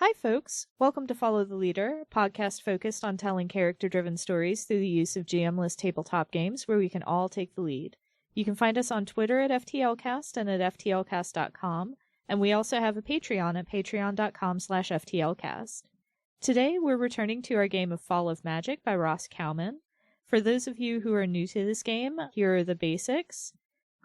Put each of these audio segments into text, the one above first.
Hi, folks. Welcome to Follow the Leader, a podcast focused on telling character-driven stories through the use of GM-less tabletop games where we can all take the lead. You can find us on Twitter at FTLcast and at FTLcast.com, and we also have a Patreon at patreon.com/FTLcast. Today, we're returning to our game of Fall of Magic by Ross Cowman. For those of you who are new to this game, here are the basics.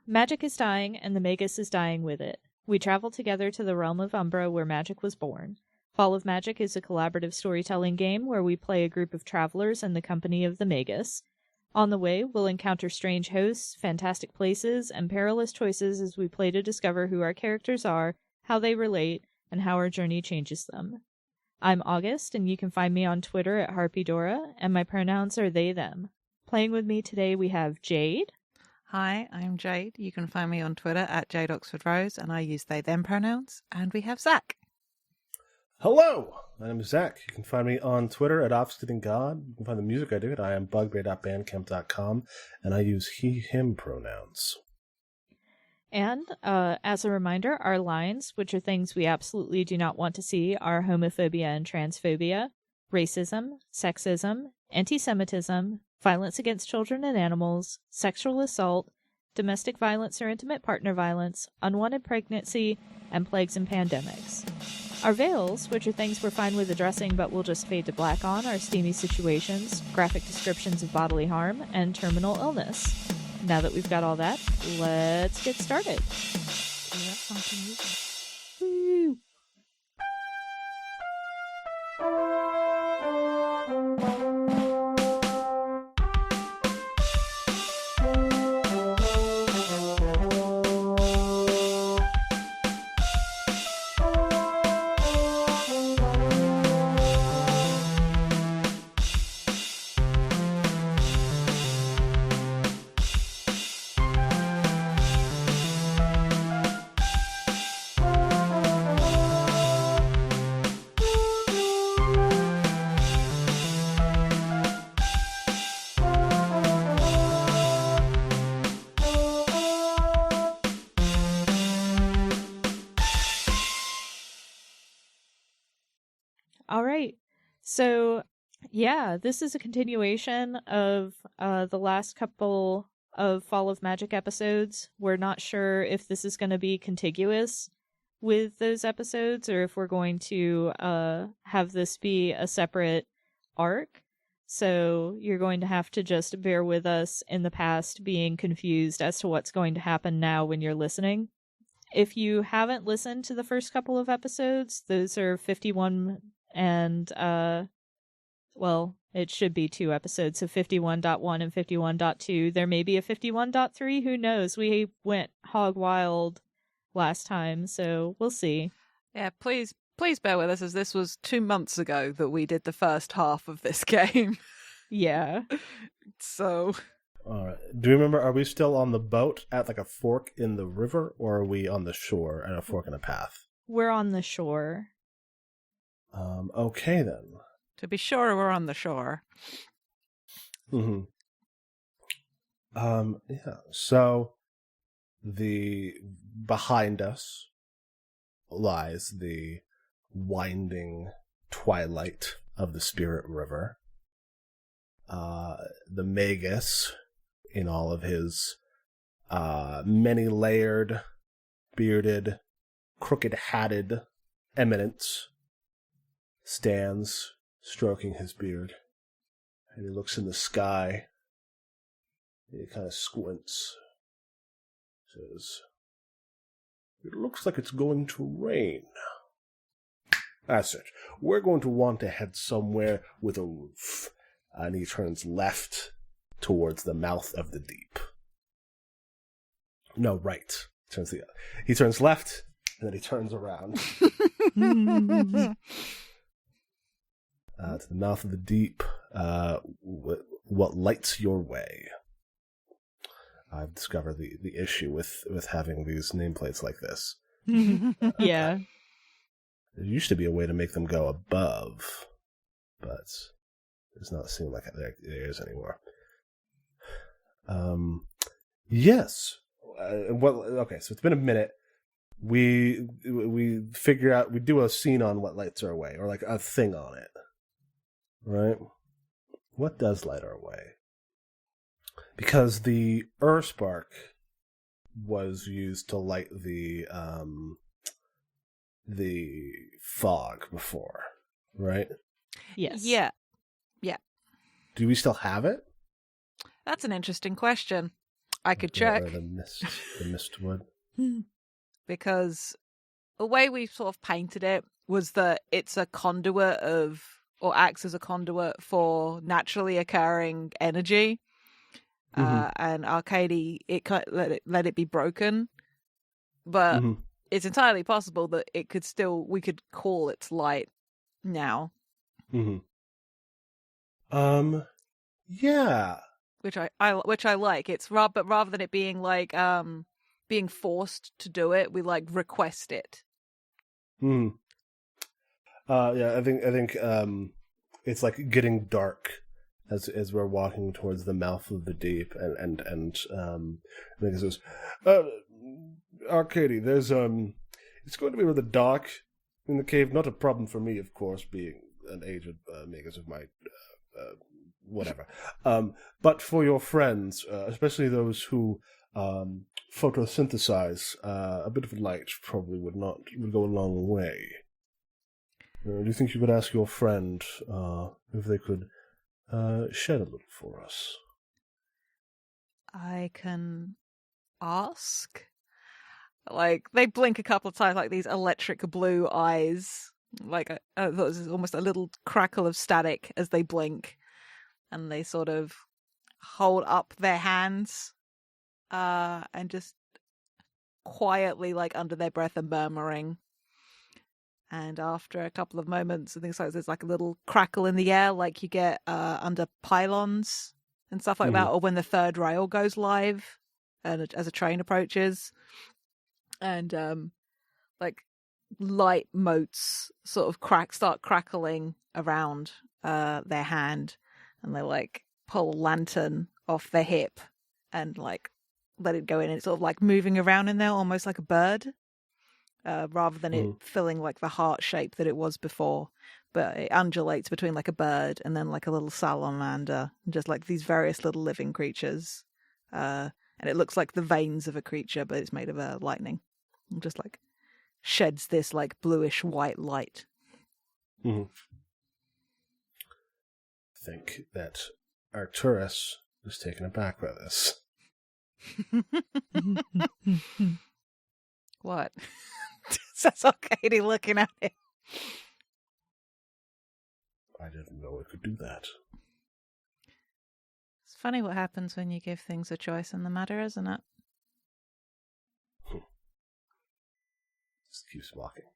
Magic is dying, and the Magus is dying with it. We travel together to the realm of Umbra where magic was born. Fall of Magic is a collaborative storytelling game where we play a group of travelers in the company of the Magus. On the way, we'll encounter strange hosts, fantastic places, and perilous choices as we play to discover who our characters are, how they relate, and how our journey changes them. I'm August, and you can find me on Twitter at Harpydora, and my pronouns are they, them. Playing with me today we have Jade. Hi, I'm Jade. You can find me on Twitter at Jade Oxford Rose, and I use they, them pronouns. And we have Zach. Hello, my name is Zach. You can find me on Twitter at OffStittingGod. You can find the music I do at iambugbear.bandcamp.com, and I use he, him pronouns. And as a reminder, our lines, which are things we absolutely do not want to see, are homophobia and transphobia, racism, sexism, anti-Semitism, violence against children and animals, sexual assault, domestic violence or intimate partner violence, unwanted pregnancy, and plagues and pandemics. Our veils, which are things we're fine with addressing but will just fade to black on, are steamy situations, graphic descriptions of bodily harm, and terminal illness. Now that we've got all that, let's get started. Woo! All right. So, yeah, this is a continuation of the last couple of Fall of Magic episodes. We're not sure if this is going to be contiguous with those episodes or if we're going to have this be a separate arc. So you're going to have to just bear with us in the past being confused as to what's going to happen now when you're listening. If you haven't listened to the first couple of episodes, those are 51 and, well, it should be 2 episodes, so 51.1 and 51.2. There may be a 51.3, who knows? We went hog wild last time, so we'll see. Yeah, please bear with us, as this was 2 months ago that we did the first half of this game. Yeah. So... All right. Do you remember, are we still on the boat at like a fork in the river, or are we on the shore at a fork in a path? We're on the shore. Okay then. To be sure, we're on the shore. Mm-hmm. Yeah. So, behind us lies the winding twilight of the Spirit River. The Magus, in all of his many-layered, bearded, crooked-hatted eminence, stands stroking his beard, and he looks in the sky, and he kind of squints, says, "It looks like it's going to rain. That's it. We're going to want to head somewhere with a roof." And he turns left towards the mouth of the deep. No, right. He turns left, and then he turns around. To the mouth of the deep, what lights your way? I've discovered the issue with having these nameplates like this. Yeah. There used to be a way to make them go above, but it does not seem like there is anymore. Yes. Okay, so it's been a minute. we figure out, we do a scene on what lights our way, or like a thing on it, right? What does light our way? Because the Spark was used to light the fog before, right? Yes. Yeah. Do we still have it? That's an interesting question. I could check. Or the mist would. Because the way we sort of painted it was that it's a conduit of, or acts as a conduit for naturally occurring energy. And Arcady, let it be broken. But it's entirely possible that we could call its light now. Yeah. Which I like. It's but rather than it being like being forced to do it, we like request it. Yeah, I think it's like getting dark as we're walking towards the mouth of the deep, and Magus says, Arcady, there's it's going to be rather dark in the cave. Not a problem for me, of course, being an aged Magus of my whatever. But for your friends, especially those who photosynthesize, a bit of light probably would go a long way. Do you think you could ask your friend if they could shed a little for us? I can ask. Like, they blink a couple of times, like these electric blue eyes. Like, I thought it was almost a little crackle of static as they blink. And they sort of hold up their hands and just quietly, like, under their breath, are murmuring. And after a couple of moments, I think there's like a little crackle in the air, like you get under pylons and stuff like that, or when the third rail goes live and as a train approaches. And like light motes sort of start crackling around their hand, and they like pull a lantern off their hip and like let it go in. It's sort of like moving around in there, almost like a bird. Rather than it filling like the heart shape that it was before, but it undulates between like a bird and then like a little salamander, just like these various little living creatures. And it looks like the veins of a creature, but it's made of lightning. And just like sheds this like bluish white light. I think that Arcturus was taken aback by this. What? That's Arcady looking at him. I didn't know it could do that. It's funny what happens when you give things a choice in the matter, isn't it? Just keeps walking.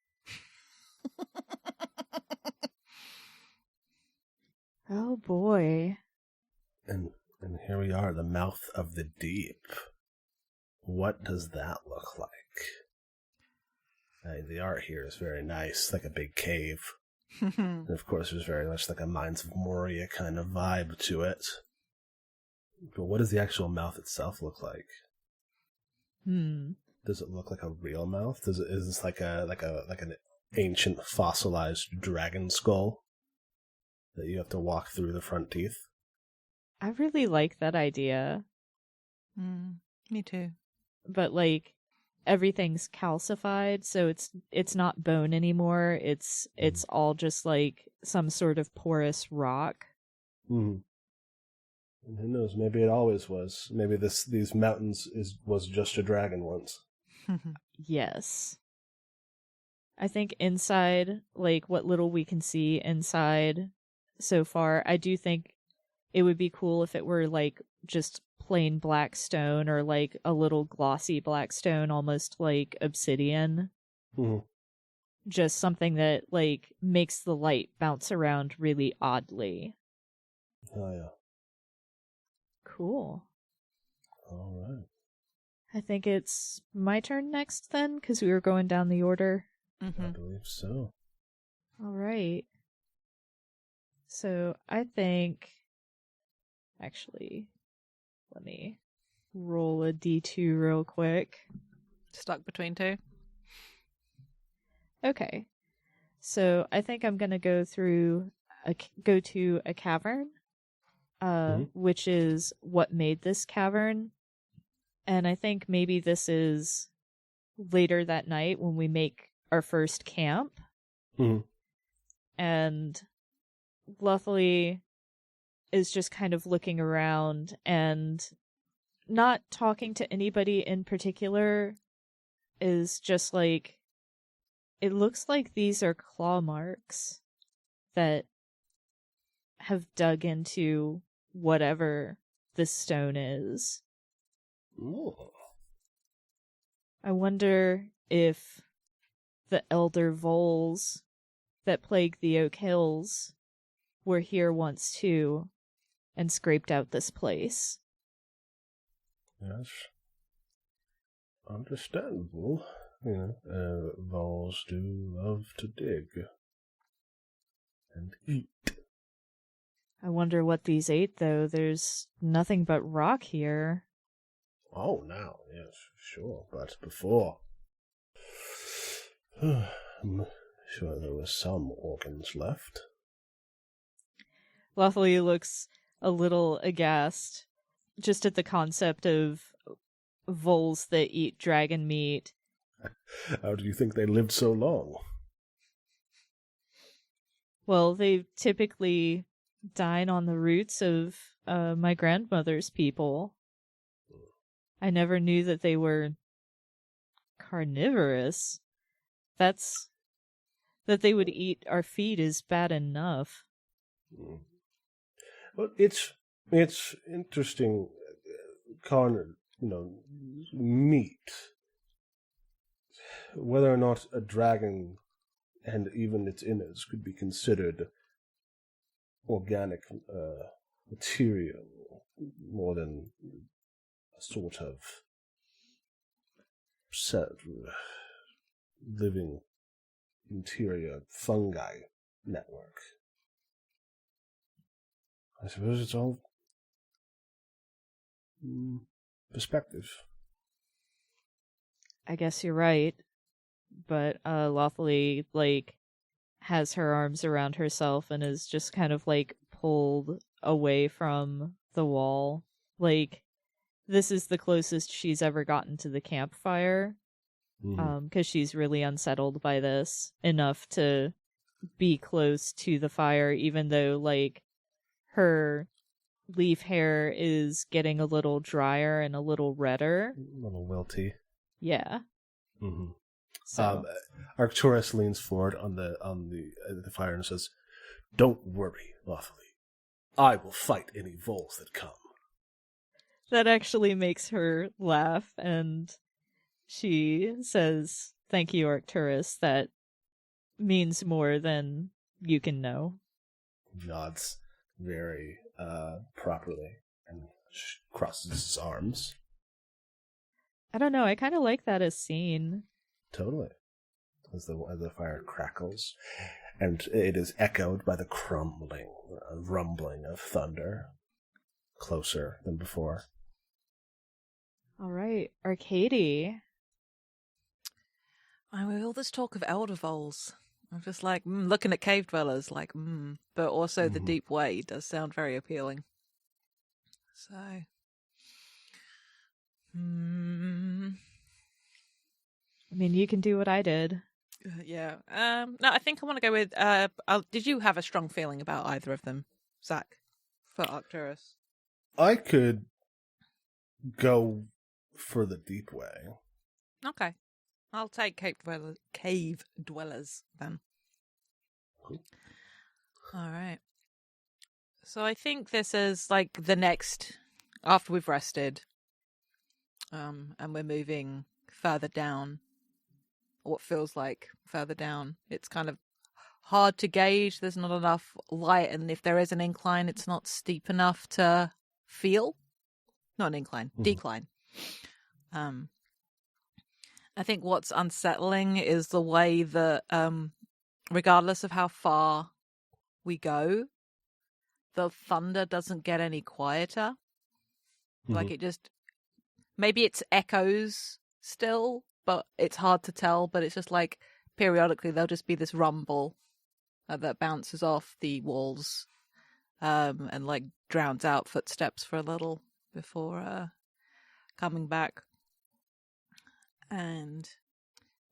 Oh boy. And here we are, the mouth of the deep. What does that look like? The art here is very nice, like a big cave. And of course, there's very much like a Mines of Moria kind of vibe to it. But what does the actual mouth itself look like? Does it look like a real mouth? Is this like an ancient fossilized dragon skull that you have to walk through the front teeth? I really like that idea. Me too. But like everything's calcified, so it's not bone anymore. It's all just like some sort of porous rock. And who knows? Maybe it always was. Maybe these mountains was just a dragon once. Yes. I think inside, like what little we can see inside so far, I do think it would be cool if it were like just plain black stone, or like a little glossy black stone, almost like obsidian. Just something that like makes the light bounce around really oddly. Oh yeah. Cool. All right. I think it's my turn next then, because we were going down the order. I believe so. All right. So I think, actually, let me roll a d2 real quick. Stuck between two? Okay. So I think I'm gonna go to a cavern, which is what made this cavern, and I think maybe this is later that night when we make our first camp, and Luffy is just kind of looking around and not talking to anybody in particular. Is just like, it looks like these are claw marks that have dug into whatever this stone is. Ooh. I wonder if the elder voles that plague the Oak Hills were here once too and scraped out this place. Yes. Understandable. Voles do love to dig. And eat. I wonder what these ate, though. There's nothing but rock here. Oh, now, yes, sure. But before... I'm sure there were some organs left. Luffy looks a little aghast just at the concept of voles that eat dragon meat. How do you think they lived so long? Well, they typically dine on the roots of my grandmother's people. I never knew that they were carnivorous. That they would eat our feet is bad enough. Well, it's interesting. Meat. Whether or not a dragon and even its innards could be considered organic material more than a sort of living interior fungi network. I suppose it's all perspective. I guess you're right. But Lawfully, has her arms around herself and is just kind of, pulled away from the wall. This is the closest she's ever gotten to the campfire. Because she's really unsettled by this enough to be close to the fire, even though, her leaf hair is getting a little drier and a little redder. A little wilty. Yeah. Mm-hmm. So Arcturus leans forward on the fire and says, "Don't worry, Lawfully. I will fight any voles that come." That actually makes her laugh, and she says, "Thank you, Arcturus. That means more than you can know." Nods very properly and crosses his arms. I don't know. I kind of like that as scene. Totally. As the fire crackles, and it is echoed by the rumbling of thunder, closer than before. All right, Arcady. With all this talk of elder voles, I'm just looking at cave dwellers, but also the deep way does sound very appealing. So, I mean, you can do what I did. Yeah. No, I think I want to go with. Did you have a strong feeling about either of them, Zach, for Arcturus? I could go for the deep way. Okay, I'll take cave dwellers then. Cool. All right. So I think this is the next after we've rested, and we're moving further down. What feels like further down. It's kind of hard to gauge. There's not enough light, and if there is an incline, it's not steep enough to feel. Not an incline, decline. I think what's unsettling is the way that, regardless of how far we go, the thunder doesn't get any quieter. It just, maybe it's echoes still, but it's hard to tell. But it's just periodically there'll just be this rumble that bounces off the walls and like drowns out footsteps for a little before coming back. And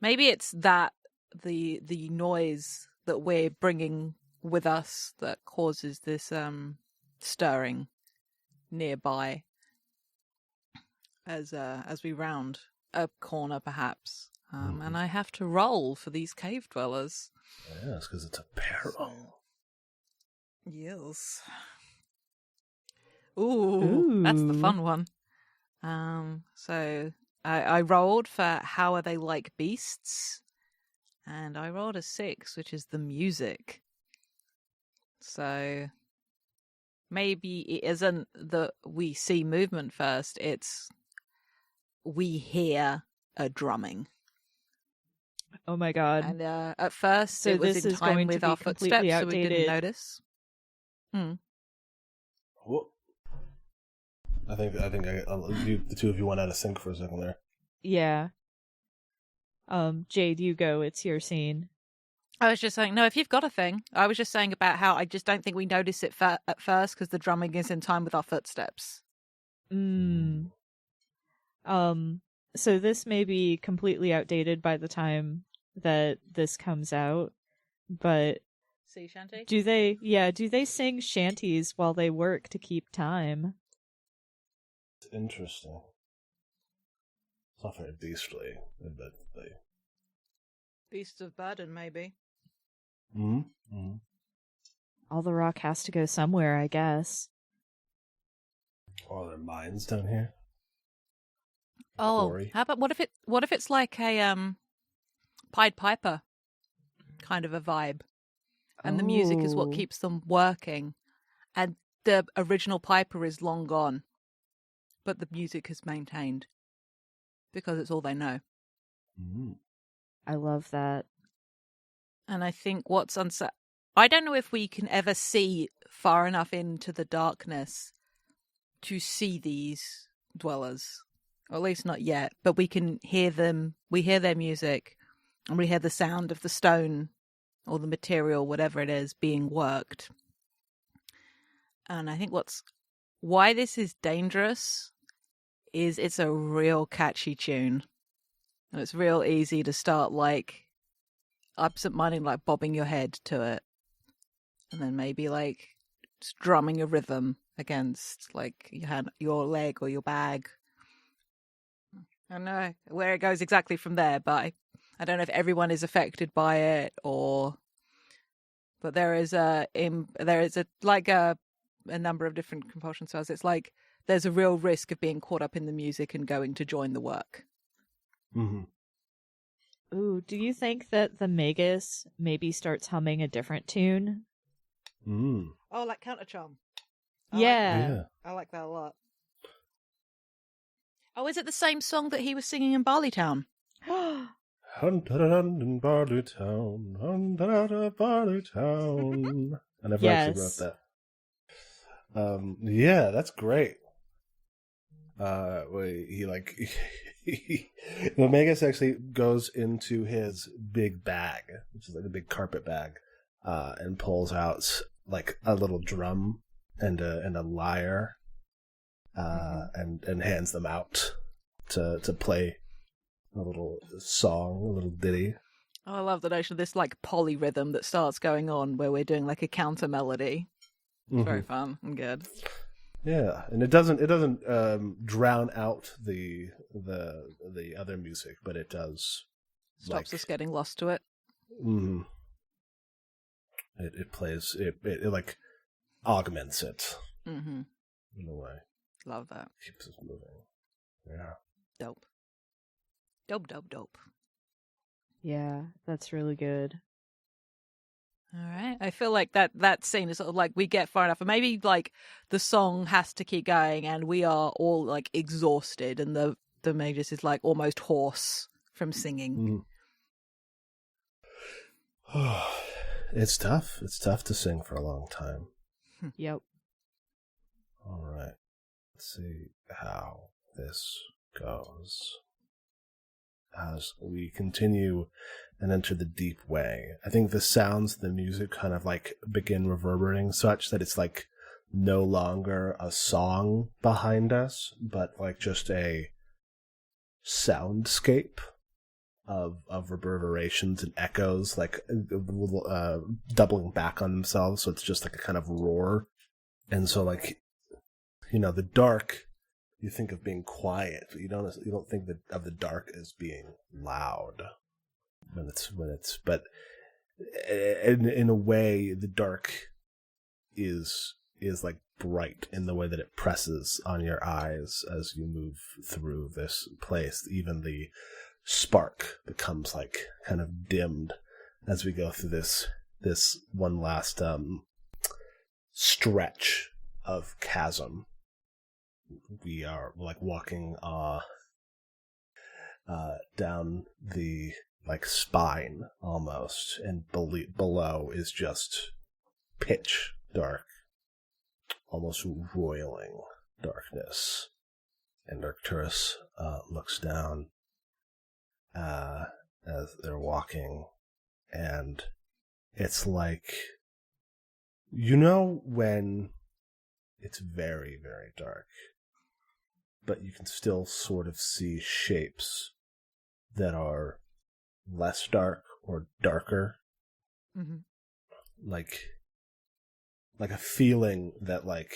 maybe it's that the noise that we're bringing with us that causes this stirring nearby as we round a corner, perhaps. And I have to roll for these cave dwellers. Yes, because it's a peril. Yes. Ooh, that's the fun one. So I rolled for how are they like beasts, and I rolled a 6, which is the music. So maybe it isn't that we see movement first, it's we hear a drumming. Oh my god. And at first So it was this in is time going with to be our completely footsteps, so we didn't outdated. notice. Whoop. I think the two of you went out of sync for a second there. Yeah. Jade, you go. It's your scene. I was just saying, no, if you've got a thing. I was just saying about how I just don't think we notice it at first because the drumming is in time with our footsteps. So this may be completely outdated by the time that this comes out, but Sea shanty? do they sing shanties while they work to keep time? It's interesting. It's not very beastly, admittedly. Beasts of burden, maybe. All the rock has to go somewhere, I guess. Are there mines down here? Oh, Quarry? how about what if it's like a Pied Piper kind of a vibe, and the music is what keeps them working, and the original Piper is long gone, but the music is maintained because it's all they know. I love that. And I think I don't know if we can ever see far enough into the darkness to see these dwellers. Or at least not yet, but we can hear them. We hear their music, and we hear the sound of the stone or the material, whatever it is, being worked. And I think why this is dangerous is it's a real catchy tune. And it's real easy to start like absent-minded, like bobbing your head to it. And then maybe like strumming a rhythm against like your leg or your bag. I don't know where it goes exactly from there, but I don't know if everyone is affected by it but there is a number of different compulsion styles. It's like there's a real risk of being caught up in the music and going to join the work. Ooh, do you think that the Magus maybe starts humming a different tune? Oh, like Counter Charm. Yeah. I like that a lot. Oh, is it the same song that he was singing in Barleytown? In Barleytown, Barleytown. I never actually wrote that. Yeah, that's great. The Magus actually goes into his big bag, which is like a big carpet bag, and pulls out like a little drum and a lyre, and hands them out to play a little song, a little ditty. Oh, I love the notion of this like polyrhythm that starts going on where we're doing like a counter melody. It's very fun and good. Yeah, and it doesn't drown out the other music, but it does stops us getting lost to it. It plays it like augments it in a way. Love that. Keeps us moving. Yeah. Dope. Yeah, that's really good. All right. I feel like that scene is sort of like we get far enough, and maybe like the song has to keep going, and we are all like exhausted, and the Magus is like almost hoarse from singing. It's tough. It's tough to sing for a long time. Yep. All right. Let's see how this goes. as we continue and enter the deep way. I think the sounds, the music kind of like begin reverberating such that it's like no longer a song behind us, but like just a soundscape of reverberations and echoes, like doubling back on themselves. So it's just like a kind of roar. And so like, the dark, you think of being quiet, but you don't think of the dark as being loud but in a way the dark is like bright in the way that it presses on your eyes as you move through this place. Even the spark becomes like kind of dimmed as we go through this one last stretch of chasm. We are like walking down the like spine almost, and below is just pitch dark, almost roiling darkness. And Arcturus looks down as they're walking, and it's like, when it's very, very dark, but you can still sort of see shapes that are less dark or darker. Mm-hmm. Like a feeling that, like,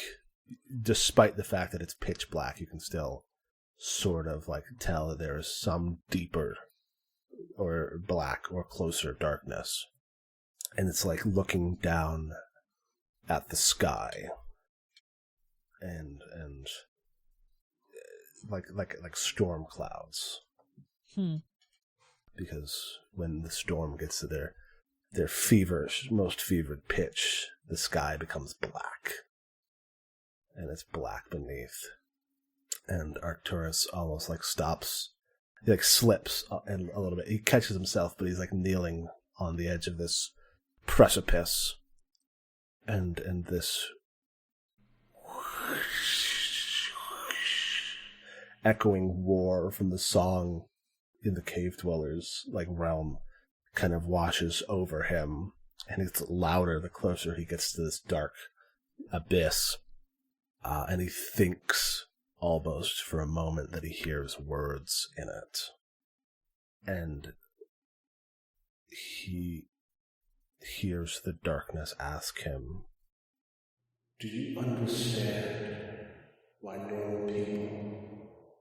despite the fact that it's pitch black, you can still sort of like tell that there is some deeper or black or closer darkness. And it's like looking down at the sky and like storm clouds. Because when the storm gets to their most fevered pitch, the sky becomes black. And it's black beneath. And Arcturus almost like stops. He like slips a little bit. He catches himself, but he's like kneeling on the edge of this precipice. And this echoing roar from the song in the cave dwellers like realm kind of washes over him, and it's louder the closer he gets to this dark abyss, and he thinks almost for a moment that he hears words in it, and he hears the darkness ask him, "Do you understand why normal people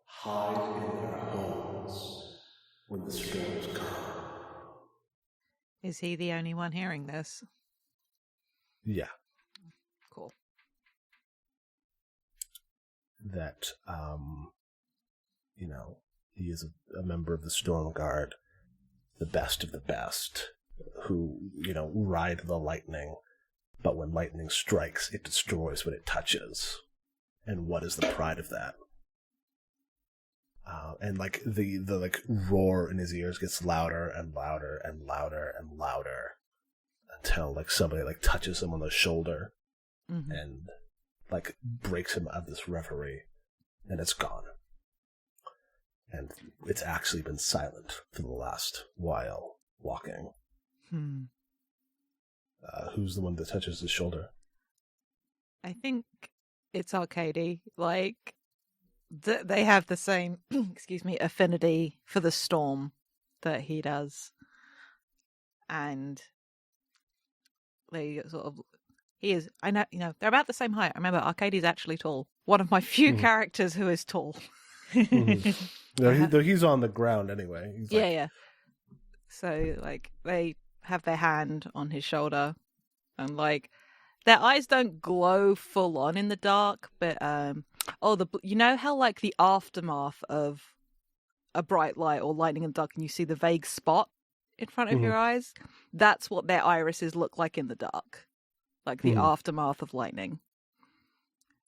hide in their homes when the storms come?" Is he the only one hearing this? Yeah. Cool. That, he is a member of the Storm Guard, the best of the best, who, ride the lightning, but when lightning strikes, it destroys what it touches. And what is the pride of that? And like the like roar in his ears gets louder and louder and louder and louder until like somebody like touches him on the shoulder and like breaks him out of this reverie, and it's gone. And it's actually been silent for the last while walking. Who's the one that touches his shoulder? I think it's Arcady. Like, they have the same, affinity for the storm that he does. And they sort of, I know, they're about the same height. I remember Arcady's actually tall. One of my few characters who is tall. No, he's on the ground anyway. He's like... Yeah. So, like, they have their hand on his shoulder, and, like, their eyes don't glow full on in the dark, but, you know how, like, the aftermath of a bright light or lightning in the dark, and you see the vague spot in front of your eyes? That's what their irises look like in the dark. Like, the aftermath of lightning.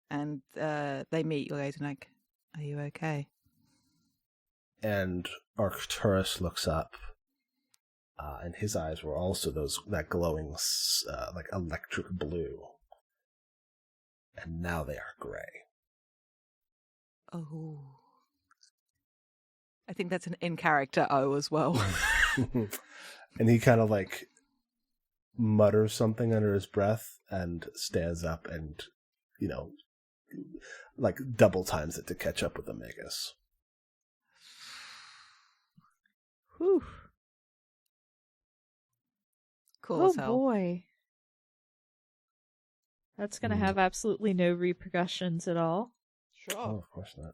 And, they meet you guys and like, are you okay? And Arcturus looks up, and his eyes were also that glowing, like electric blue. And now they are gray. Oh. I think that's an in-character O as well. And he kind of like mutters something under his breath and stands up and, like double times it to catch up with the Magus. Whew. Cool Oh as hell. boy. That's going to have absolutely no repercussions at all. Sure. Oh, of course not.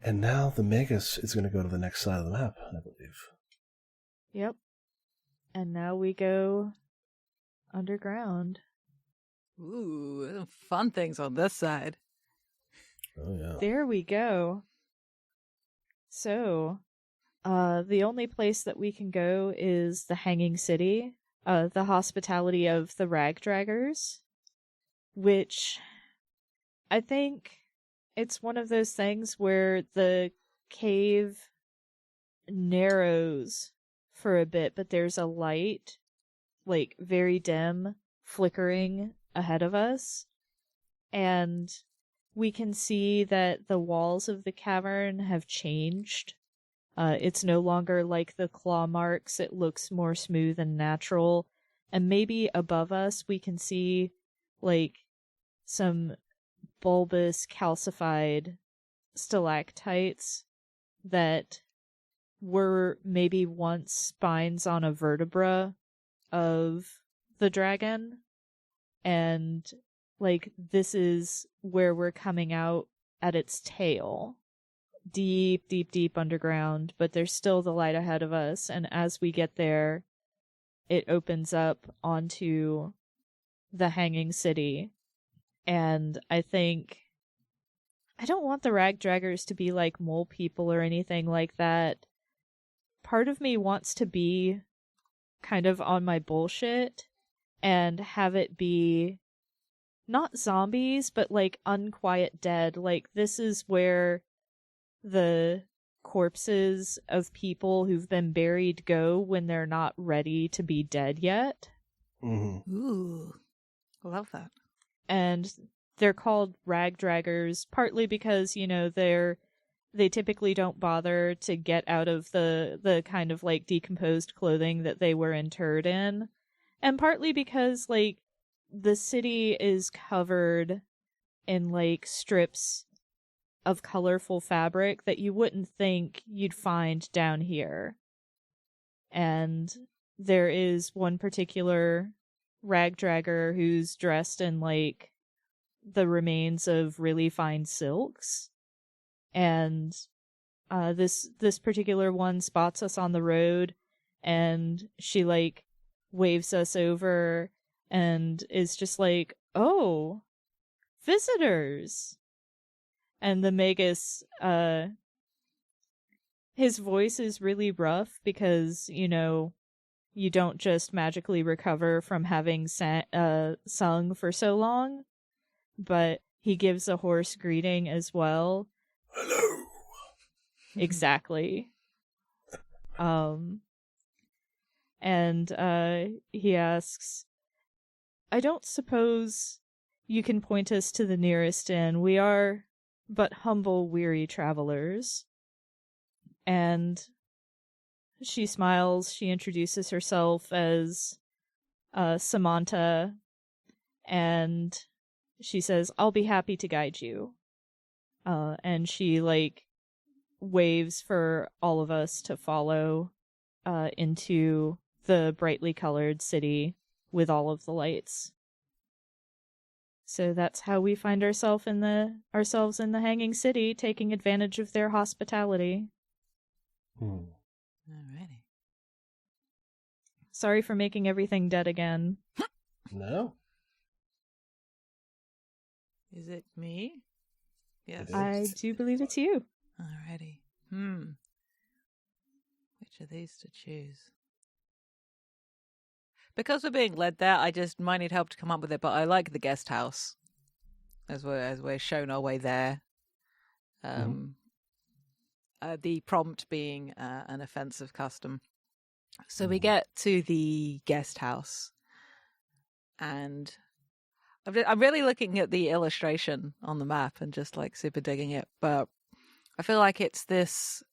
And now the Magus is going to go to the next side of the map, I believe. Yep. And now we go underground. Ooh, some fun things on this side. Oh, yeah. There we go. So, the only place that we can go is the Hanging City, the hospitality of the Rag Draggers, which I think it's one of those things where the cave narrows for a bit, but there's a light, like very dim, flickering ahead of us. And we can see that the walls of the cavern have changed. It's no longer like the claw marks. It looks more smooth and natural. And maybe above us we can see like some bulbous calcified stalactites that were maybe once spines on a vertebra of the dragon. And like this is where we're coming out at its tail. Deep, deep, deep underground, but there's still the light ahead of us. And as we get there, it opens up onto the Hanging City. And I think I don't want the Rag Draggers to be like mole people or anything like that. Part of me wants to be kind of on my bullshit and have it be not zombies, but like unquiet dead. Like this is where the corpses of people who've been buried go when they're not ready to be dead yet. Mm-hmm. Ooh, love that. And they're called Rag Draggers partly because, they typically don't bother to get out of the kind of like decomposed clothing that they were interred in. And partly because like the city is covered in like strips of colorful fabric that you wouldn't think you'd find down here. And there is one particular rag dragger who's dressed in like the remains of really fine silks. And this particular one spots us on the road and she like waves us over and is just like, "Oh, visitors." And the Magus, his voice is really rough because, you don't just magically recover from having sung for so long, but he gives a hoarse greeting as well. Hello. Exactly. And he asks, "I don't suppose you can point us to the nearest inn. We are but humble, weary travelers." And she smiles. She introduces herself as Samantha, and she says, "I'll be happy to guide you." And she like waves for all of us to follow into the brightly colored city with all of the lights. So that's how we find ourselves in the Hanging City, taking advantage of their hospitality. Alrighty. Sorry for making everything dead again. No. Is it me? Yes. I do believe it's you. Alrighty. Which of these to choose? Because we're being led there, I just might need help to come up with it, but I like the guest house as we're shown our way there. The prompt being an offensive custom. So we get to the guest house, and I'm really looking at the illustration on the map and just like super digging it, but I feel like it's this.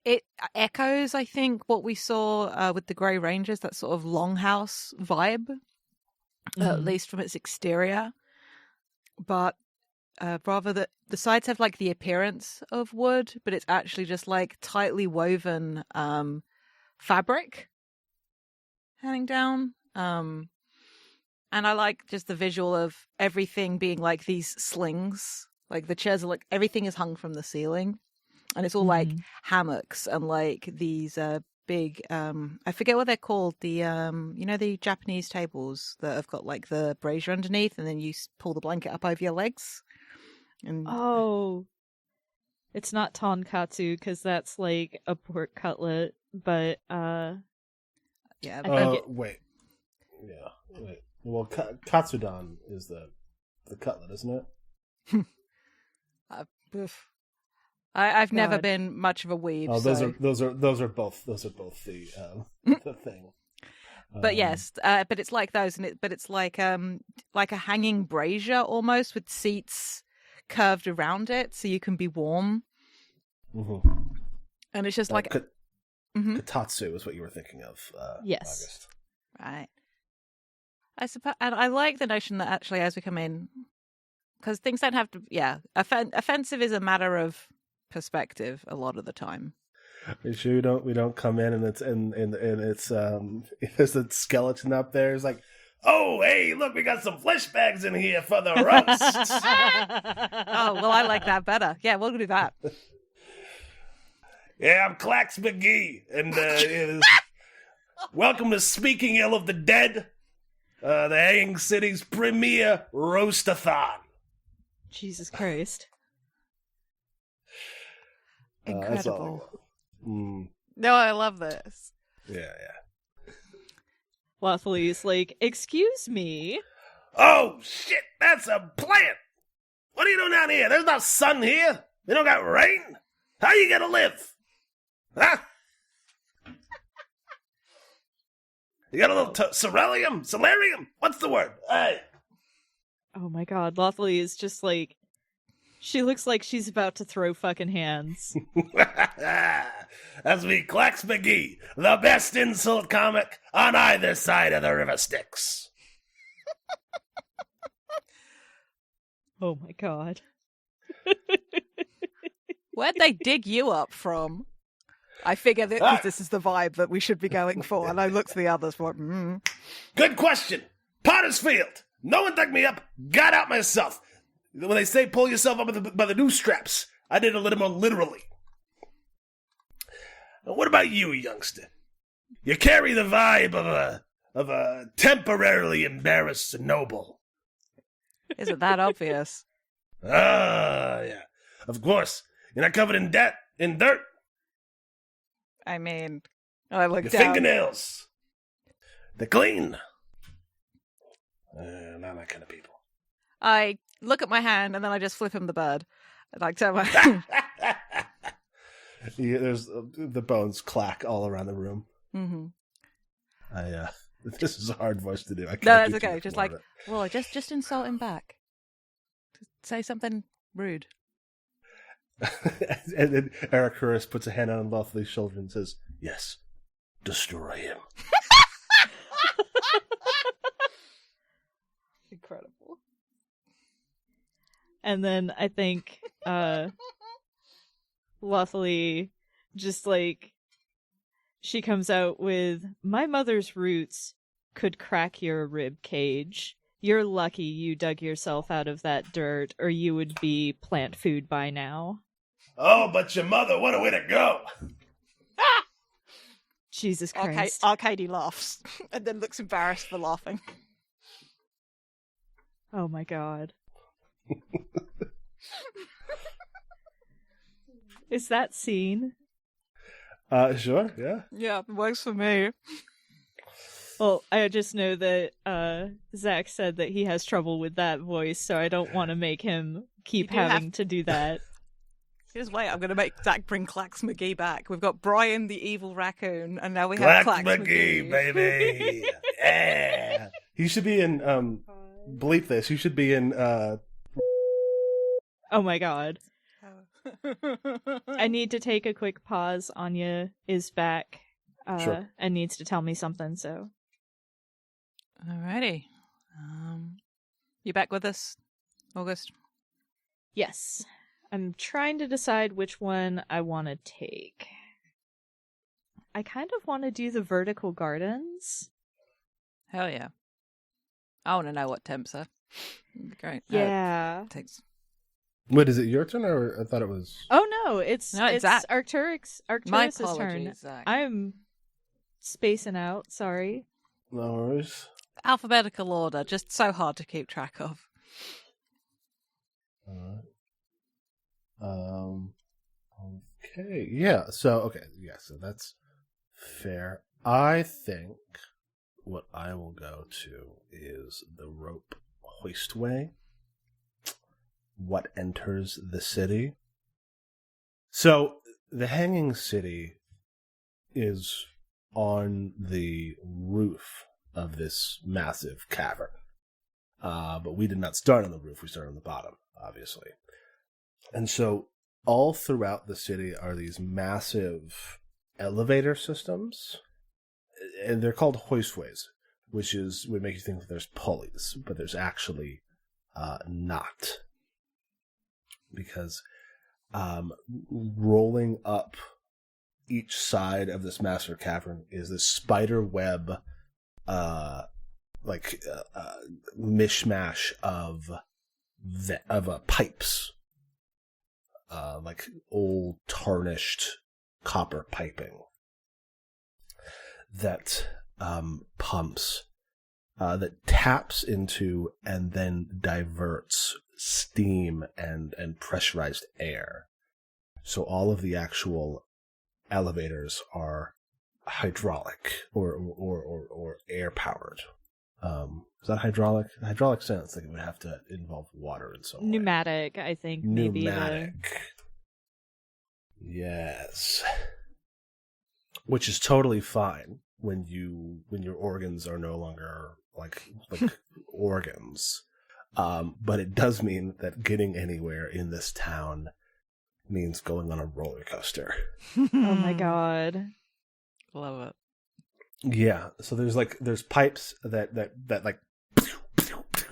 It echoes, I think, what we saw with the Grey Rangers, that sort of longhouse vibe, at least from its exterior. But rather the sides have like the appearance of wood, but it's actually just like tightly woven fabric hanging down. And I like just the visual of everything being like these slings. Like the chairs are like, everything is hung from the ceiling. And it's all like hammocks and like these big, I forget what they're called. The, the Japanese tables that have got like the brazier underneath and then you pull the blanket up over your legs. And... Oh, it's not tonkatsu because that's like a pork cutlet, but yeah. Wait. Yeah, wait. Well, katsudon is the cutlet, isn't it? I've never been much of a weeb. Oh, so. those are both the the thing. But yes, but it's like those, but it's like a hanging brazier almost with seats curved around it, so you can be warm. Mm-hmm. And it's just like katatsu is what you were thinking of. Yes, August. Right. I suppose, and I like the notion that actually, as we come in, because things don't have to. Yeah, offensive is a matter of perspective a lot of the time. Are you sure we don't come in and it's there's a skeleton up there. It's like, oh hey, look, we got some flesh bags in here for the roast. Oh well, I like that better. Yeah, we'll do that. Yeah, I'm Clax McGee, and welcome to Speaking Ill of the Dead, the Hanging City's premier roast-a-thon. Jesus Christ. Incredible. No, I love this. Yeah. Waffly's like, excuse me. Oh, shit, that's a plant. What are you doing down here? There's no sun here. You don't got rain. How you gonna live? Huh? You got a little solarium? What's the word? Hey. Oh my god, Waffly is just like, she looks like she's about to throw fucking hands. That's me, Clax McGee, the best insult comic on either side of the river Styx. Oh my god. Where'd they dig you up from? I figured that because this is the vibe that we should be going for, and I looked to the others like, Good question. Potter's Field. No one dug me up. Got out myself. When they say pull yourself up by the noose straps, I did it a little more literally. Now, what about you, youngster? You carry the vibe of a temporarily embarrassed noble. Isn't that obvious? Ah, yeah. Of course. You're not covered in dirt. I mean, I look Your down. fingernails. They're clean. Not that kind of people. I look at my hand and then I just flip him the bird. I tell my hand. There's the bones clack all around the room. Mm-hmm. This is a hard voice to do. I can't No, that's do okay. too Just much like, more well, just insult him back. Just say something rude. And then Eric Harris puts a hand on Lovely's shoulder and says, "Yes, destroy him." Incredible. And then I think Lovely just like, she comes out with, my mother's roots could crack your rib cage. You're lucky you dug yourself out of that dirt, or you would be plant food by now. Oh, but your mother, what a way to go! Jesus Christ. Arcady laughs and then looks embarrassed for laughing. Oh my god. Is that scene? Sure, yeah. Yeah, it works for me. Well, I just know that Zach said that he has trouble with that voice, so I don't want to make him keep having to do that. Just wait, I'm going to make Zach bring Clax McGee back. We've got Brian the evil raccoon, and now we have Clax McGee, baby! Yeah! You should be in bleep this. You should be in Oh my god. I need to take a quick pause. Anya is back Sure. and needs to tell me something, so. Alrighty. You back with us, August? Yes. I'm trying to decide which one I want to take. I kind of want to do the vertical gardens. Hell yeah. I want to know what temps are. Great. Yeah. Takes. Wait, is it your turn, or I thought it was? Oh no, it's Zach. Arcturus' My turn. apologies, Zach. I'm spacing out, sorry. No worries. Alphabetical order, just so hard to keep track of. Okay. Yeah. So that's fair. I think what I will go to is the rope hoistway. What enters the city? So the hanging city is on the roof of this massive cavern. But we did not start on the roof, we started on the bottom, obviously. And so all throughout the city are these massive elevator systems, and they're called hoistways, which would make you think that there's pulleys, but there's actually not. Because rolling up each side of this massive cavern is this spider web mishmash of pipes, like old tarnished copper piping that pumps, that taps into and then diverts steam and pressurized air. So all of the actual elevators are hydraulic or air powered. Is that hydraulic? Hydraulic sounds like it would have to involve water in some way. Pneumatic, I think. Pneumatic. Yes. Which is totally fine when your organs are no longer like organs. But it does mean that getting anywhere in this town means going on a roller coaster. Oh my god. Love it. Yeah, so there's pipes that like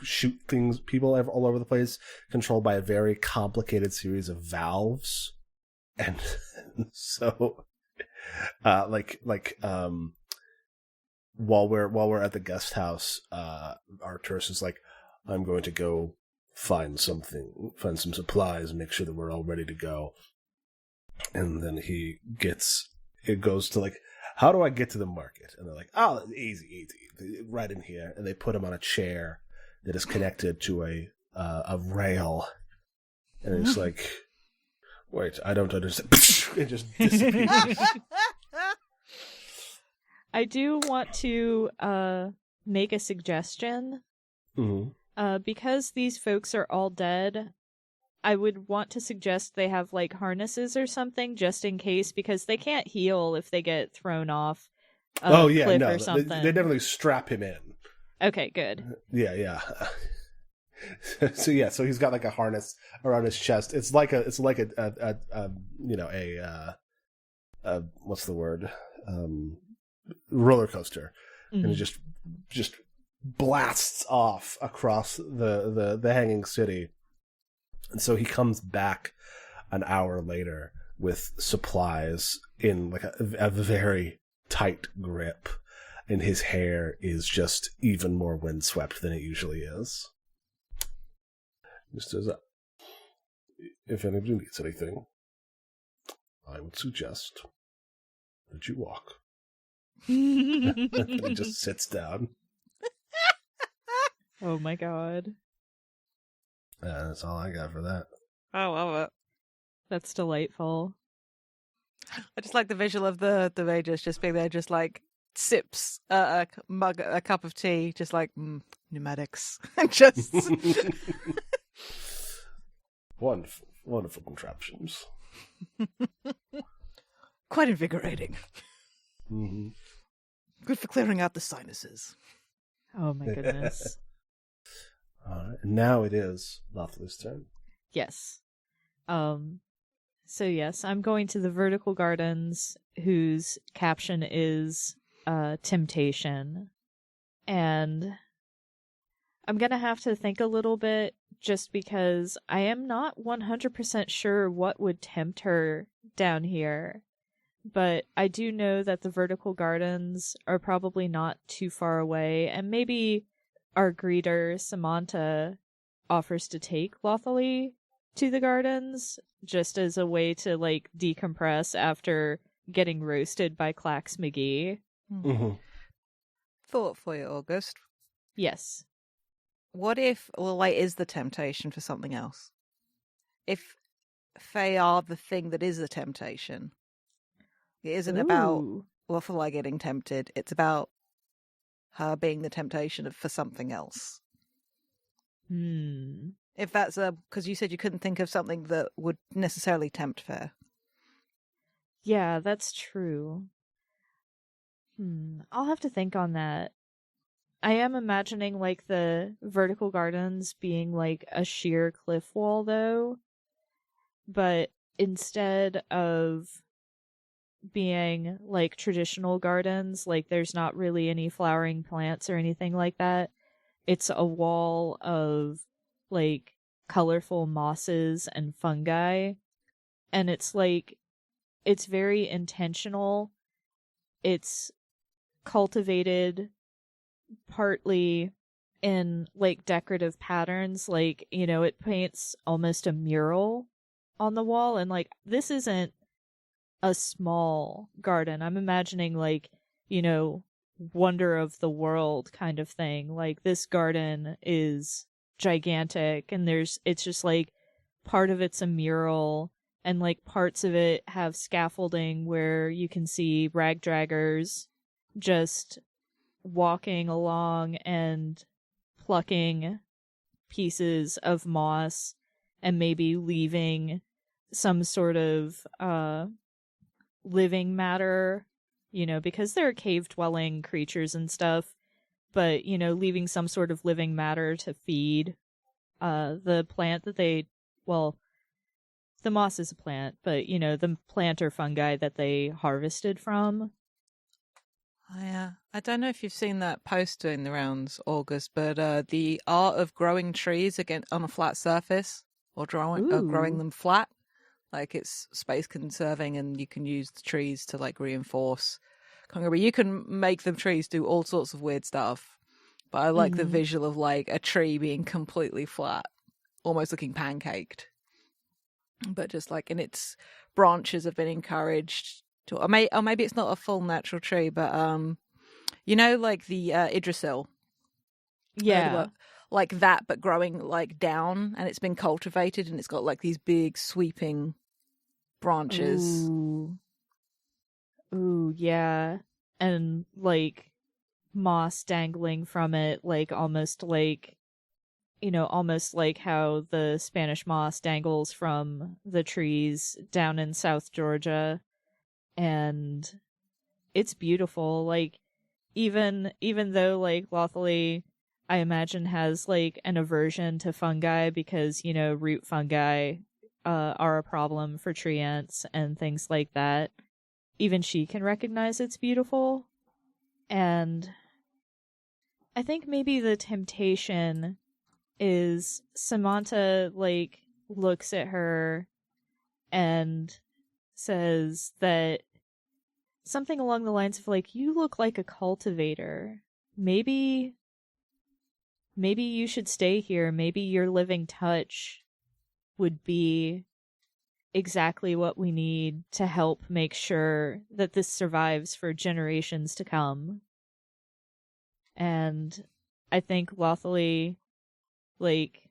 shoot people all over the place, controlled by a very complicated series of valves, and so while we're at the guest house, Arcturus is like, I'm going to go find some supplies and make sure that we're all ready to go. And then it goes to like, how do I get to the market? And they're like, oh, easy, right in here. And they put him on a chair that is connected to a rail. And it's like, wait, I don't understand. It just disappears. I do want to make a suggestion. Mm-hmm. Because these folks are all dead, I would want to suggest they have like harnesses or something just in case, because they can't heal if they get thrown off a cliff or something. They definitely strap him in. Okay, good. Yeah. So he's got like a harness around his chest. It's like a what's the word? Roller coaster. Mm-hmm. And it just blasts off across the hanging city. And so he comes back an hour later with supplies in like a very tight grip, and his hair is just even more windswept than it usually is. Just as if anybody needs anything, I would suggest that you walk. And he just sits down. Oh my god. That's all I got for that. I love it. That's delightful. I just like the visual of the Magus just being there, just like sips a cup of tea, just like pneumatics, and just wonderful contraptions. quite invigorating. Mm-hmm. Good for clearing out the sinuses. Oh my goodness. Now it is Lothler's turn. Yes. So yes, I'm going to the Vertical Gardens, whose caption is Temptation. And I'm gonna have to think a little bit, just because I am not 100% sure what would tempt her down here. But I do know that the Vertical Gardens are probably not too far away, and maybe our greeter, Samantha, offers to take Lothalie to the gardens, just as a way to, like, decompress after getting roasted by Clax McGee. Mm-hmm. Thought for you, August. Yes. What if Light is the temptation for something else? If Fae are the thing that is the temptation, it isn't about Ooh. Lothalie getting tempted, it's about her being the temptation for something else. If that's because you said you couldn't think of something that would necessarily tempt Fae. Yeah, that's true. I'll have to think on that. I am imagining, like, the Vertical Gardens being like a sheer cliff wall, though. But instead of being like traditional gardens, like there's not really any flowering plants or anything like that, it's a wall of like colorful mosses and fungi. And it's like, it's very intentional. It's cultivated partly in like decorative patterns, like, you know, it paints almost a mural on the wall. And like, this isn't a small garden. I'm imagining, like, you know, wonder of the world kind of thing. Like, this garden is gigantic, and it's just like part of it's a mural, and like parts of it have scaffolding where you can see rag draggers just walking along and plucking pieces of moss and maybe leaving some sort of living matter, you know, because they're cave dwelling creatures and stuff, but, you know, leaving some sort of living matter to feed the plant that the moss is a plant, but, you know, the plant or fungi that they harvested from. I don't know if you've seen that poster in the rounds, August, but the art of growing trees again on a flat surface, or growing them flat, like it's space conserving, and you can use the trees to like reinforce concrete. You can make the trees do all sorts of weird stuff, but I like the visual of like a tree being completely flat, almost looking pancaked, but just like, and its branches have been encouraged to, or maybe it's not a full natural tree, but you know, like the Idrisil, Yeah. like that, but growing like down, and it's been cultivated, and it's got like these big sweeping branches. Ooh, yeah. And like moss dangling from it, like almost like, you know, almost like how the Spanish moss dangles from the trees down in South Georgia. And it's beautiful. Like, even though like Lothalie, I imagine, has like an aversion to fungi because, you know, root fungi are a problem for tree ants and things like that, even she can recognize it's beautiful. And I think maybe the temptation is Samantha like looks at her and says that something along the lines of like, you look like a cultivator. Maybe you should stay here. Maybe your living touch would be exactly what we need to help make sure that this survives for generations to come. And I think Lothalie, like,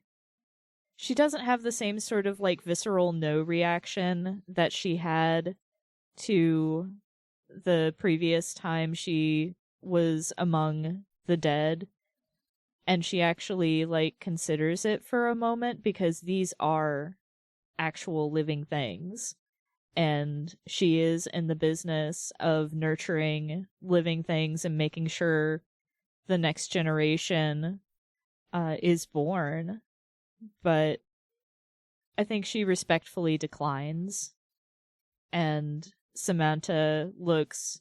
she doesn't have the same sort of like visceral no reaction that she had to the previous time she was among the dead. And she actually like considers it for a moment, because these are actual living things. And she is in the business of nurturing living things and making sure the next generation is born, but I think she respectfully declines, and Samantha looks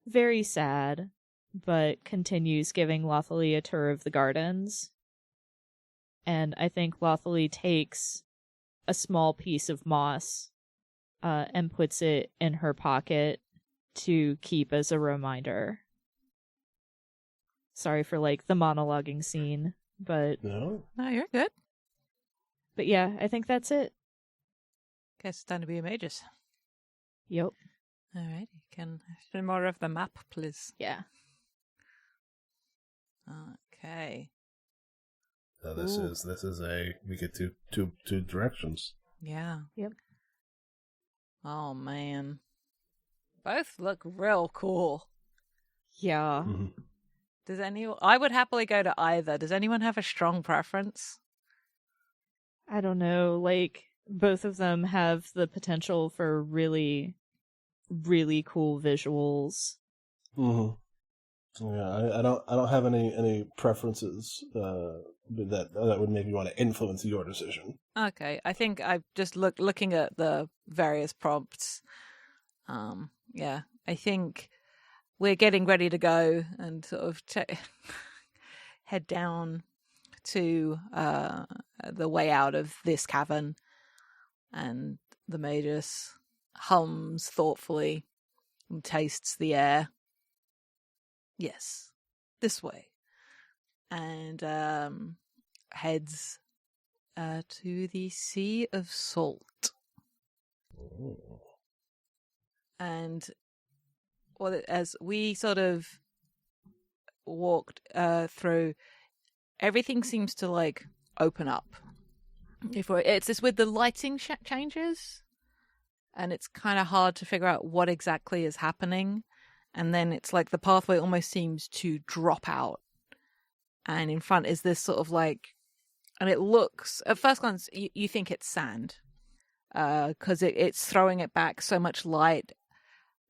very sad, but continues giving Lothalie a tour of the gardens. And I think Lothalie takes a small piece of moss and puts it in her pocket to keep as a reminder. Sorry for like the monologuing scene, but No? No, you're good. but yeah, I think that's it. Guess it's time to be a Magus. Yep. All right, you can show more of the map, please. Yeah. Okay. So this Ooh. is we get two directions. Yeah. Yep. Oh man, both look real cool. Yeah. Mm-hmm. Does anyone? I would happily go to either. Does anyone have a strong preference? I don't know, like both of them have the potential for really, really cool visuals. Mm-hmm. Yeah, I don't have any preferences that would maybe want to influence your decision. Okay, I think I've just looking at the various prompts. Yeah, I think we're getting ready to go and sort of head down to the way out of this cavern, and the Magus hums thoughtfully and tastes the air. Yes, this way, and heads to the Sea of Salt. Oh. And as we sort of walked through, everything seems to like open up. It's this with the lighting changes, and it's kind of hard to figure out what exactly is happening. And then it's like the pathway almost seems to drop out, and in front is this sort of like, and it looks at first glance you think it's sand, because it's throwing it back so much light,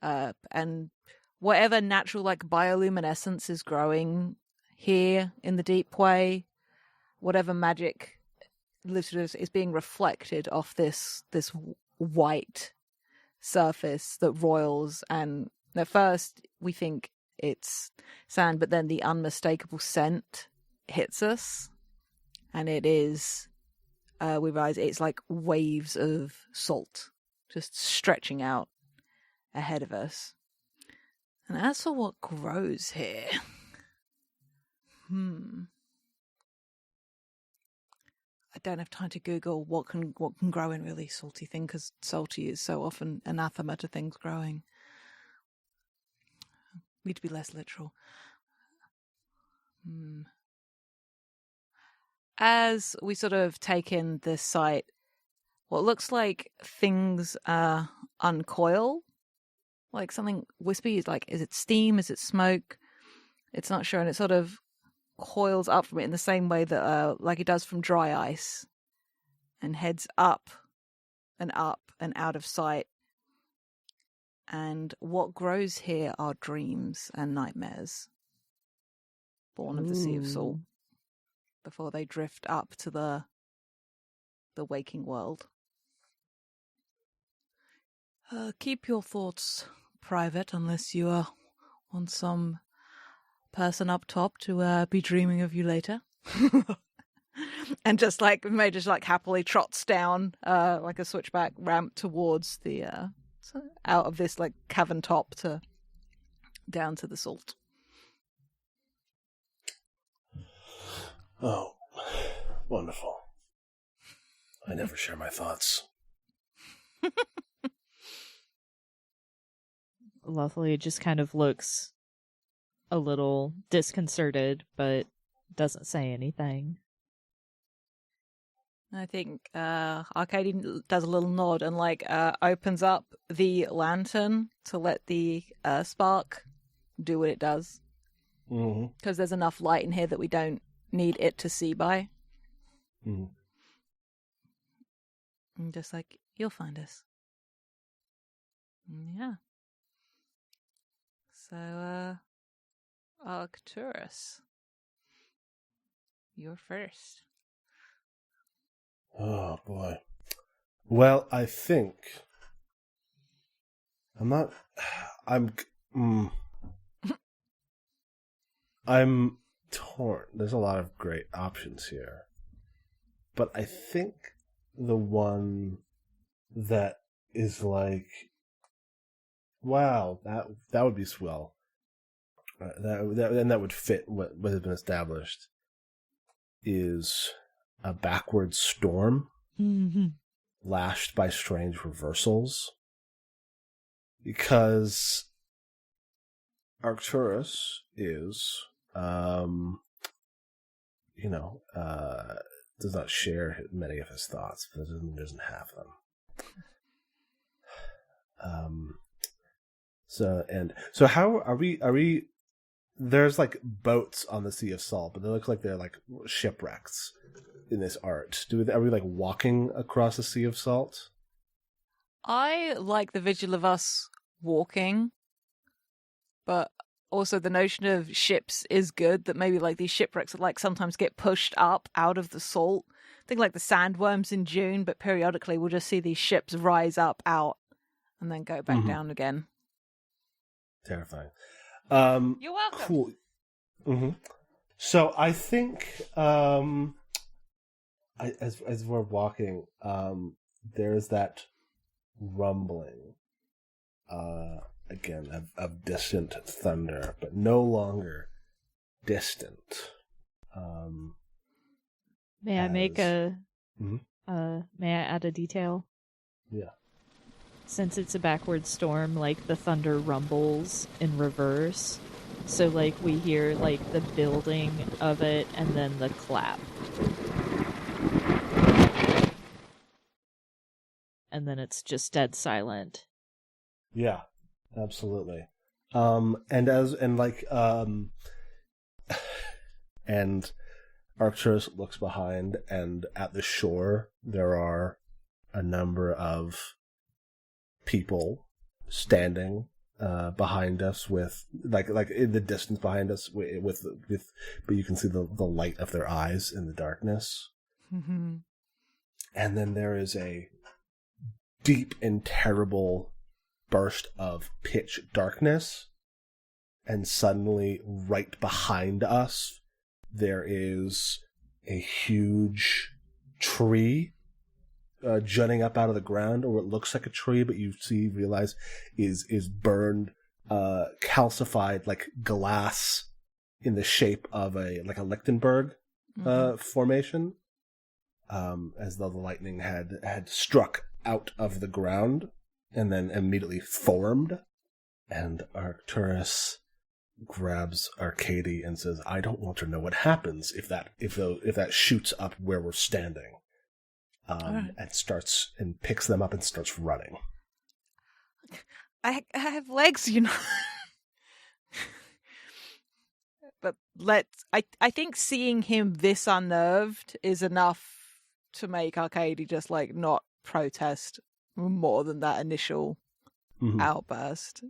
and whatever natural like bioluminescence is growing here in the deep way, whatever magic is being reflected off this white surface that roils, and at first we think it's sand, but then the unmistakable scent hits us, and it is we realize it's like waves of salt just stretching out ahead of us. And as for what grows here, I don't have time to Google what can grow in really salty thing, because salty is so often anathema to things growing. Need to be less literal. As we sort of take in this sight, what looks like things uncoil, like something wispy. Is like, is it steam? Is it smoke? It's not sure, and it sort of coils up from it in the same way that like it does from dry ice, and heads up and out of sight. And what grows here are dreams and nightmares, born of the Sea of Salt, before they drift up to the waking world. Keep your thoughts private unless you want some person up top to be dreaming of you later. And just like May just like happily trots down like a switchback ramp towards the out of this like cavern top to down to the salt. Oh, wonderful. I never share my thoughts. Lothalie just kind of looks a little disconcerted, but doesn't say anything. I think Arcady does a little nod and like opens up the lantern to let the spark do what it does. Because there's enough light in here that we don't need it to see by. Mm-hmm. And just like, you'll find us. Yeah. So Arcturus. You're first. Oh, boy. Well, I think... I'm torn. There's a lot of great options here. But I think the one that is like, wow, that would be swell. That would fit what has been established is a backward storm lashed by strange reversals. Because Arcturus is, does not share many of his thoughts, but doesn't have them. So how are we? There's like boats on the Sea of Salt, but they look like they're like shipwrecks in this art. Are we like walking across the Sea of Salt? I like the visual of us walking, but also the notion of ships is good, that maybe like these shipwrecks that like sometimes get pushed up out of the salt. Think like the sandworms in June, but periodically we'll just see these ships rise up out and then go back down again. Terrifying. You're welcome. Cool. Mm-hmm. So I think as we're walking, there's that rumbling again of distant thunder, but no longer distant. May I make a Mm-hmm. may I add a detail? Yeah. Since it's a backward storm, like the thunder rumbles in reverse. So like we hear like the building of it and then the clap. And then it's just dead silent. Yeah, absolutely. And Arcturus looks behind, and at the shore there are a number of people standing behind us, with like in the distance behind us, with but you can see the light of their eyes in the darkness. Mm-hmm. And then there is a deep and terrible burst of pitch darkness, and suddenly right behind us there is a huge tree jutting up out of the ground, or it looks like a tree, but you realize is burned, calcified like glass in the shape of a Lichtenberg formation, as though the lightning had struck out of the ground and then immediately formed. And Arcturus grabs Arcady and says, "I don't want to know what happens if that shoots up where we're standing." Right. And picks them up and starts running. I have legs, you know. But I think seeing him this unnerved is enough to make Arcady just like not protest more than that initial outburst.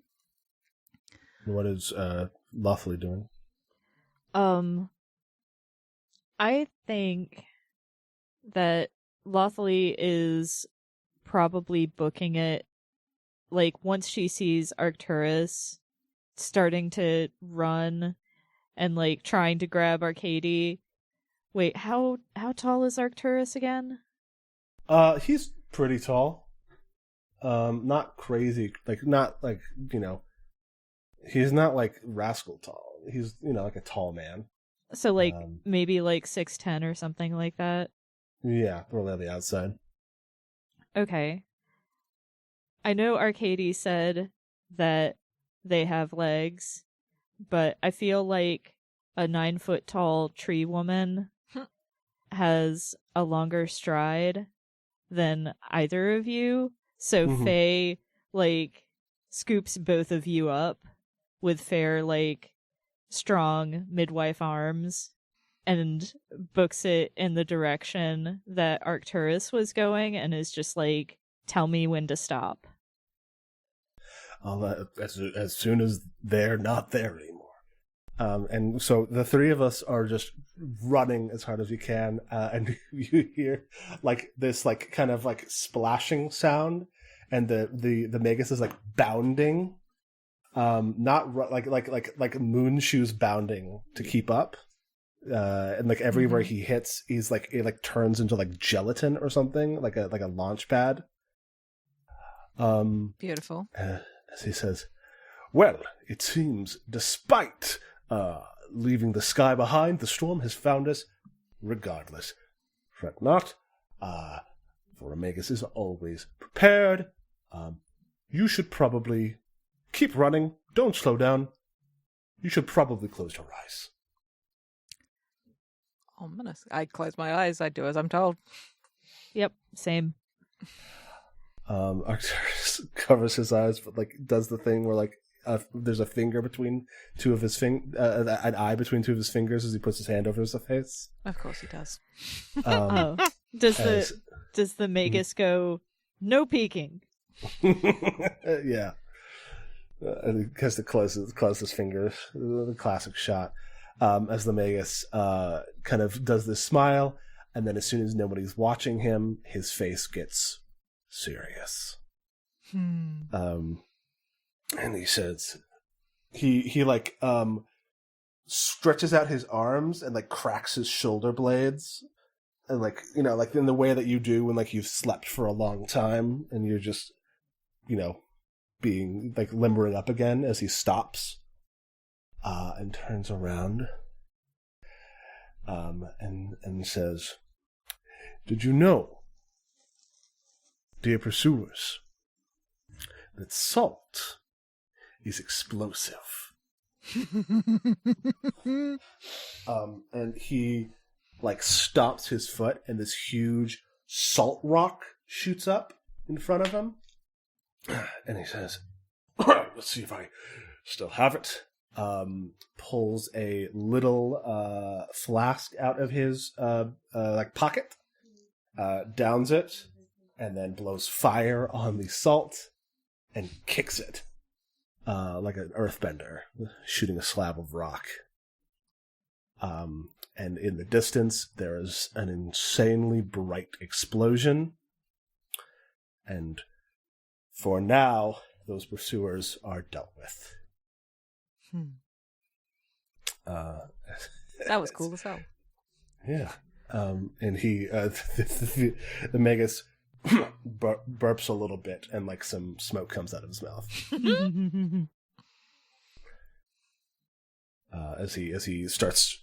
What is Lawfully doing? I think that Lawfully is probably booking it, like, once she sees Arcturus starting to run and, like, trying to grab Arcady. Wait, how tall is Arcturus again? He's pretty tall. Not crazy, not he's not like Rascal tall. He's, like a tall man. So, like, maybe, like, 6'10" or something like that? Yeah, probably on the outside. Okay. I know Arcady said that they have legs, but I feel like a 9-foot tall tree woman has a longer stride than either of you. So Faye, like, scoops both of you up with fair, like, strong midwife arms and books it in the direction that Arcturus was going and is just like, "Tell me when to stop." As soon as they're not there anymore. And so the three of us are just running as hard as we can, and you hear like this, like kind of like splashing sound, and the Magus is like bounding, like moon shoes bounding to keep up, and like everywhere he hits, he's like it like turns into like gelatin or something, like a launch pad. Beautiful. As he says, "Well, it seems despite leaving the sky behind, the storm has found us. Regardless, fret not, for a Magus is always prepared. You should probably keep running. Don't slow down. You should probably close your eyes." Ominous. I close my eyes. I do as I'm told. Yep, same. Arcturus covers his eyes, but like does the thing where like there's a finger between two of his an eye between two of his fingers as he puts his hand over his face. Of course he does. Does the Magus go no peeking? Yeah, because to close his fingers, the classic shot. As the Magus kind of does this smile, and then as soon as nobody's watching him, his face gets serious. And he says, he like stretches out his arms and like cracks his shoulder blades, and like, you know, like in the way that you do when like you've slept for a long time and you're just, you know, being like limbering up again, as he stops and turns around and says, "Did you know, dear pursuers, that salt is explosive?" And he like stomps his foot, and this huge salt rock shoots up in front of him, and he says, "Let's see if I still have it." Pulls a little flask out of his like pocket, downs it, and then blows fire on the salt and kicks it like an earthbender shooting a slab of rock. And in the distance, there is an insanely bright explosion. And for now, those pursuers are dealt with. That was cool as hell. Yeah. And he, the Magus burps a little bit, and like some smoke comes out of his mouth. As he starts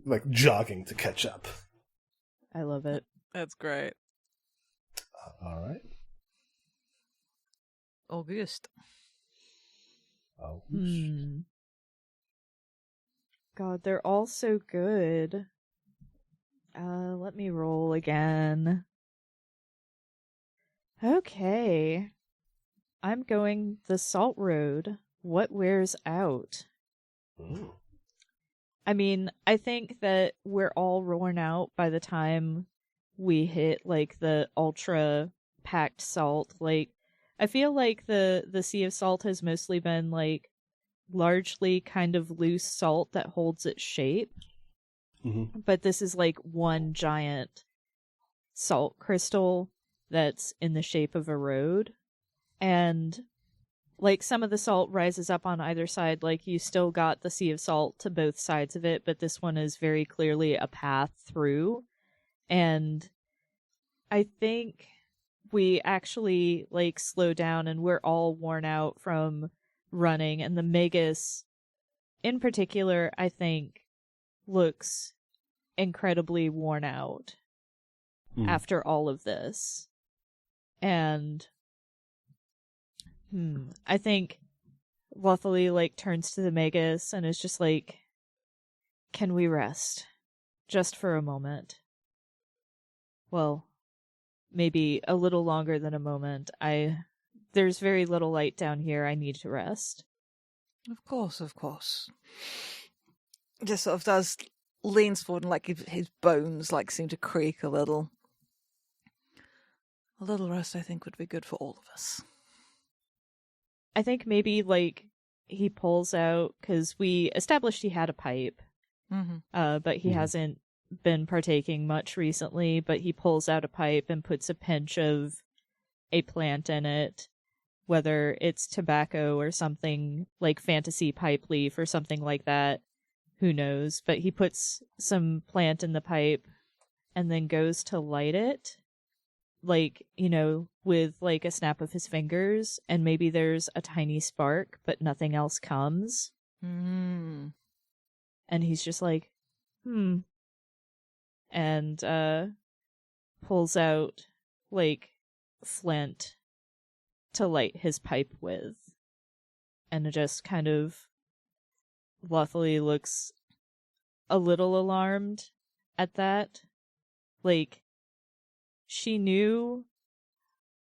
like jogging to catch up. I love it. That's great. All right. August. God, they're all so good. Let me roll again. Okay. I'm going the Salt Road. What wears out? Ooh. I mean, I think that we're all worn out by the time we hit like the ultra packed salt. Like, I feel like the Sea of Salt has mostly been like largely kind of loose salt that holds its shape. Mm-hmm. But this is like one giant salt crystal that's in the shape of a road. And like some of the salt rises up on either side. Like you still got the Sea of Salt to both sides of it, but this one is very clearly a path through. And I think we actually like slow down, and we're all worn out from running. And the Magus in particular, I think, looks incredibly worn out after all of this. And I think Luthily like turns to the Magus and is just like, "Can we rest? Just for a moment." Well, maybe a little longer than a moment. There's very little light down here. I need to rest. Of course. Just sort of leans forward and like his bones like seem to creak a little. A little rest, I think, would be good for all of us. I think maybe like he pulls out, because we established he had a pipe, but he hasn't been partaking much recently, but he pulls out a pipe and puts a pinch of a plant in it, whether it's tobacco or something like fantasy pipe leaf or something like that. Who knows? But he puts some plant in the pipe and then goes to light it, like, with like a snap of his fingers, and maybe there's a tiny spark, but nothing else comes. And he's just like, and pulls out like flint to light his pipe with, and just kind of Luthily looks a little alarmed at that. Like, she knew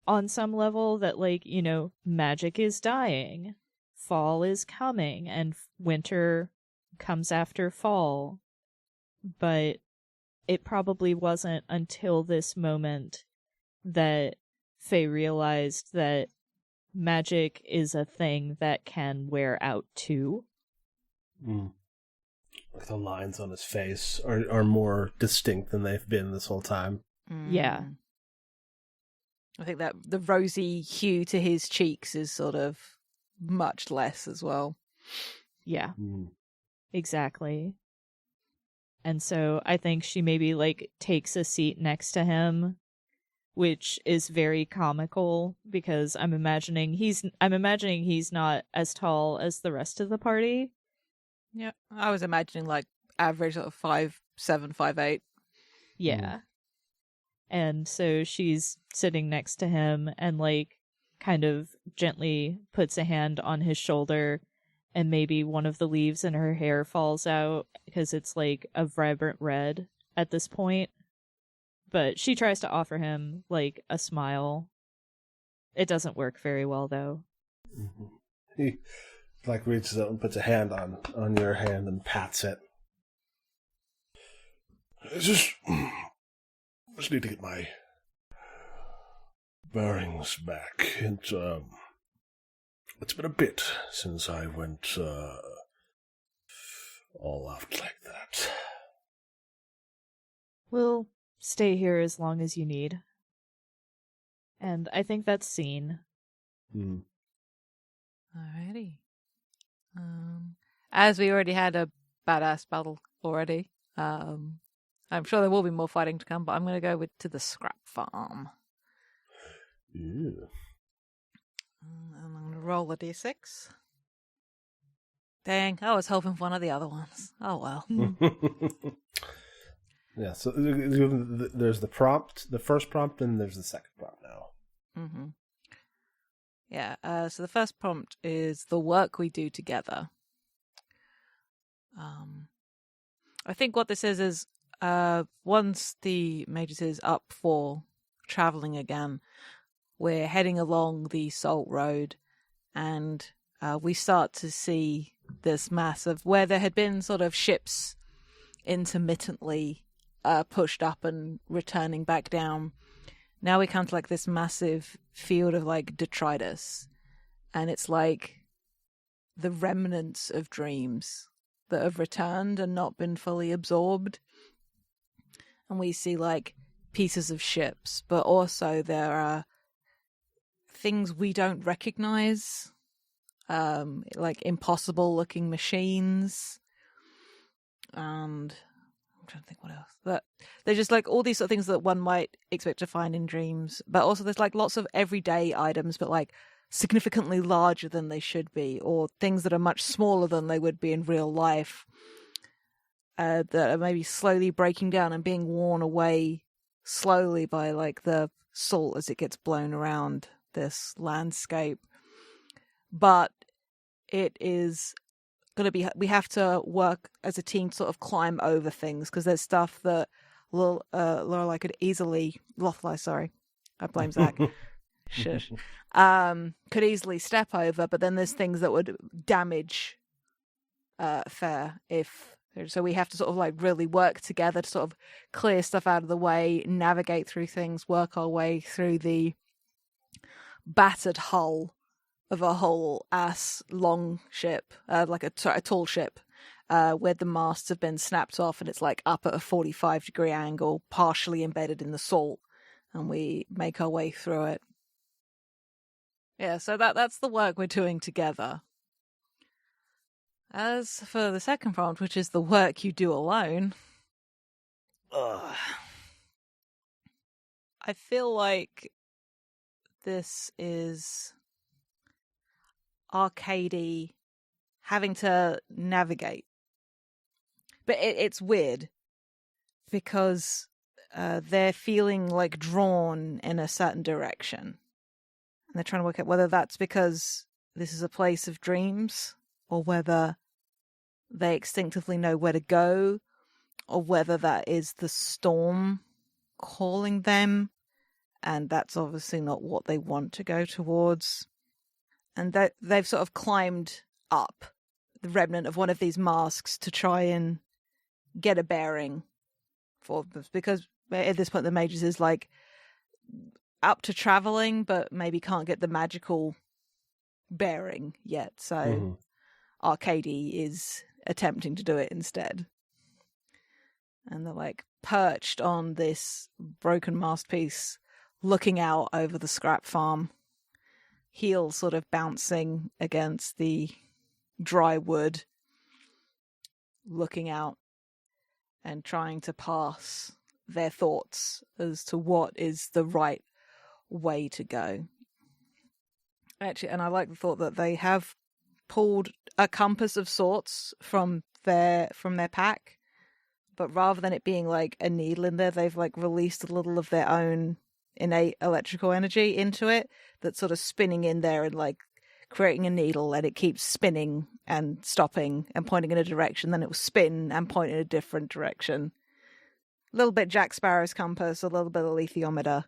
on some level that, like, magic is dying, fall is coming, and winter comes after fall. But it probably wasn't until this moment that Faye realized that magic is a thing that can wear out too. Like the lines on his face are more distinct than they've been this whole time. Yeah. I think that the rosy hue to his cheeks is sort of much less as well. Yeah. Exactly. And so I think she maybe like takes a seat next to him, which is very comical because I'm imagining he's not as tall as the rest of the party. Yeah, I was imagining like average sort of 5'7", 5'8". Yeah. And so she's sitting next to him and like kind of gently puts a hand on his shoulder, and maybe one of the leaves in her hair falls out because it's like a vibrant red at this point. But she tries to offer him like a smile. It doesn't work very well though. He like reaches out and puts a hand on your hand and pats it. I just need to get my bearings back. It's been a bit since I went all out like that. We'll stay here as long as you need. And I think that's scene. Alrighty. As we already had a badass battle already, I'm sure there will be more fighting to come, but I'm going to go to the scrap farm. Yeah. And I'm going to roll a d6. Dang, I was hoping for one of the other ones. Oh well. Yeah, so there's the prompt, the first prompt, and there's the second prompt now. Yeah, so the first prompt is the work we do together. I think what this is once the Magus is up for traveling again, we're heading along the Salt Road, and we start to see this mass of where there had been sort of ships intermittently pushed up and returning back down. Now we come to like this massive field of like detritus, and it's like the remnants of dreams that have returned and not been fully absorbed. And we see like pieces of ships, but also there are things we don't recognize, like impossible looking machines, and I'm trying to think what else. But they're just like all these sort of things that one might expect to find in dreams, but also there's like lots of everyday items, but like significantly larger than they should be, or things that are much smaller than they would be in real life, that are maybe slowly breaking down and being worn away slowly by like the salt as it gets blown around this landscape. But it is going to be, we have to work as a team to sort of climb over things, because there's stuff that Lorelei could easily, sorry, I blame Zach. Shush. Could easily step over, but then there's things that would damage Fair so we have to sort of like really work together to sort of clear stuff out of the way, navigate through things, work our way through the battered hull of a whole ass long ship, like a tall ship, where the masts have been snapped off and it's like up at a 45-degree angle, partially embedded in the salt, and we make our way through it. Yeah, so that's the work we're doing together. As for the second prompt, which is the work you do alone, I feel like this is arcadey having to navigate. But it's weird because they're feeling like drawn in a certain direction. And they're trying to work out whether that's because this is a place of dreams or whether they instinctively know where to go or whether that is the storm calling them. And that's obviously not what they want to go towards. And they've sort of climbed up the remnant of one of these masks to try and get a bearing for this. Because at this point, the Magus is like up to traveling, but maybe can't get the magical bearing yet. So Arcady is attempting to do it instead. And they're like perched on this broken mast piece, looking out over the scrap farm, heels sort of bouncing against the dry wood, looking out and trying to pass their thoughts as to what is the right way to go. Actually, and I like the thought that they have pulled a compass of sorts from their pack, but rather than it being like a needle in there, they've like released a little of their own innate electrical energy into it that's sort of spinning in there and like creating a needle, and it keeps spinning and stopping and pointing in a direction, then it will spin and point in a different direction. A little bit Jack Sparrow's compass, a little bit of lithiometer.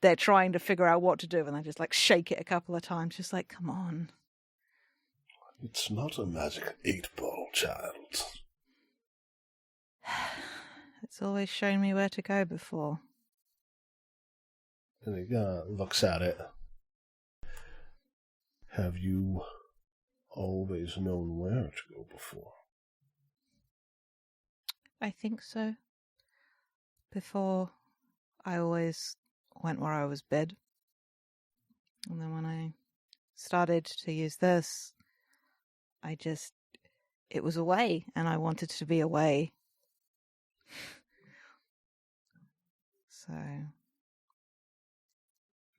They're trying to figure out what to do, and they just like shake it a couple of times, just like, come on. It's not a magic 8-ball, child. It's always shown me where to go before. And he looks at it. Have you always known where to go before? I think so. Before, I always went where I was bid. And then when I started to use this, it was away, and I wanted to be away.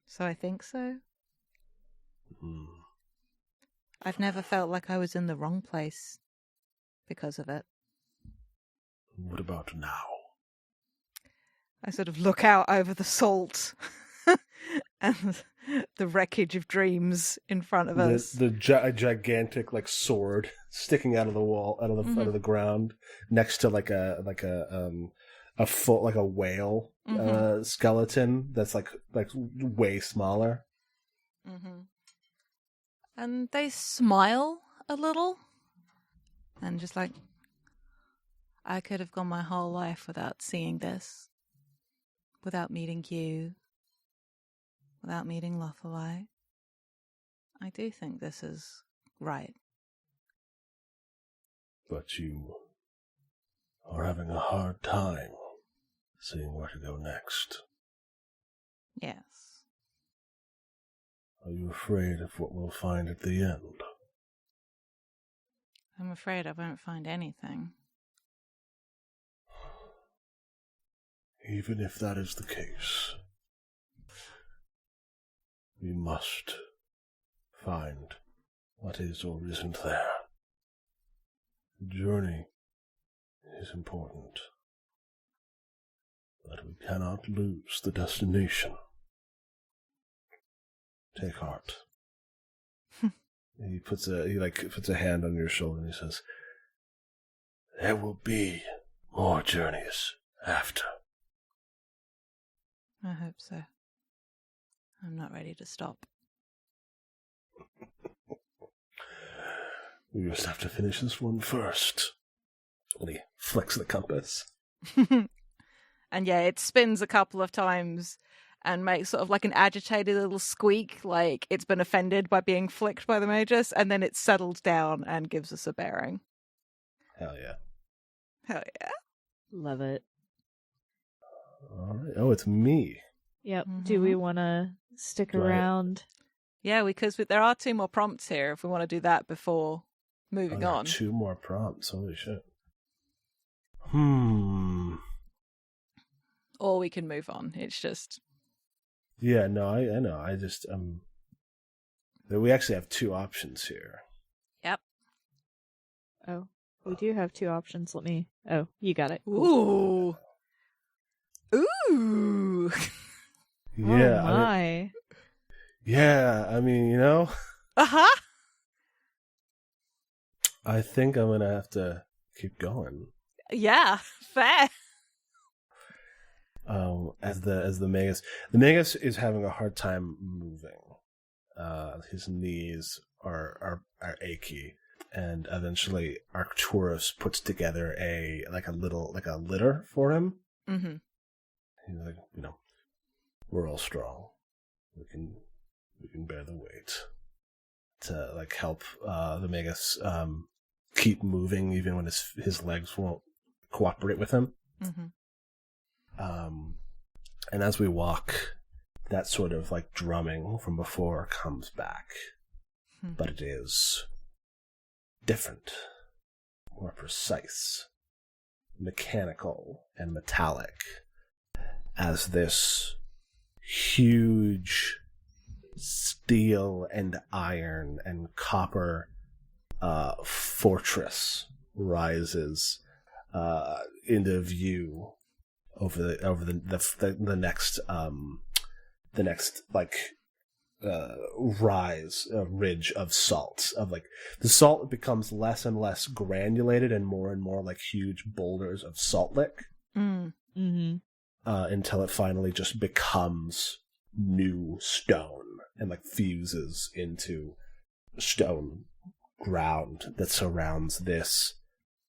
So I think so. I've never felt like I was in the wrong place because of it. What about now? I sort of look out over the salt and the wreckage of dreams in front of us. The gigantic like sword sticking out of the wall, out of the ground, next to like a foot, like a whale skeleton that's like way smaller. And they smile a little, and just like, I could have gone my whole life without seeing this, without meeting you, without meeting Lothalai. I do think this is right. But you are having a hard time seeing where to go next. Yes. Are you afraid of what we'll find at the end? I'm afraid I won't find anything. Even if that is the case, we must find what is or isn't there. The journey is important, but we cannot lose the destination. Take heart. He puts a hand on your shoulder and he says, "There will be more journeys after." I hope so. I'm not ready to stop. We just have to finish this one first. And he flicks the compass. And yeah, it spins a couple of times, and makes sort of like an agitated little squeak, like it's been offended by being flicked by the Magus, and then it settles down and gives us a bearing. Hell yeah. Hell yeah. Love it. All right. Oh, it's me. Yep. Do we want to stick around? Yeah, because there are 2 more prompts here if we want to do that before moving on. 2 more prompts. Holy shit. Or we can move on. It's just... Yeah, no, I know. I just, we actually have 2 options here. Yep. Oh, we do have 2 options. Let me... Oh, you got it. Ooh. Ooh. Yeah. Oh, my. I mean, you know... Uh-huh. I think I'm gonna have to keep going. Yeah, fair. As the Magus is having a hard time moving. His knees are achy, and eventually Arcturus puts together a litter for him. Mm-hmm. He's like, you know, we're all strong. We can bear the weight to like help the Magus keep moving even when his legs won't cooperate with him. Mm-hmm. And as we walk, that sort of like drumming from before comes back. But it is different, more precise, mechanical, and metallic, as this huge steel and iron and copper fortress rises into view over the next like ridge of salt. Of like the salt becomes less and less granulated and more like huge boulders of salt lick. Until it finally just becomes new stone and like fuses into stone ground that surrounds this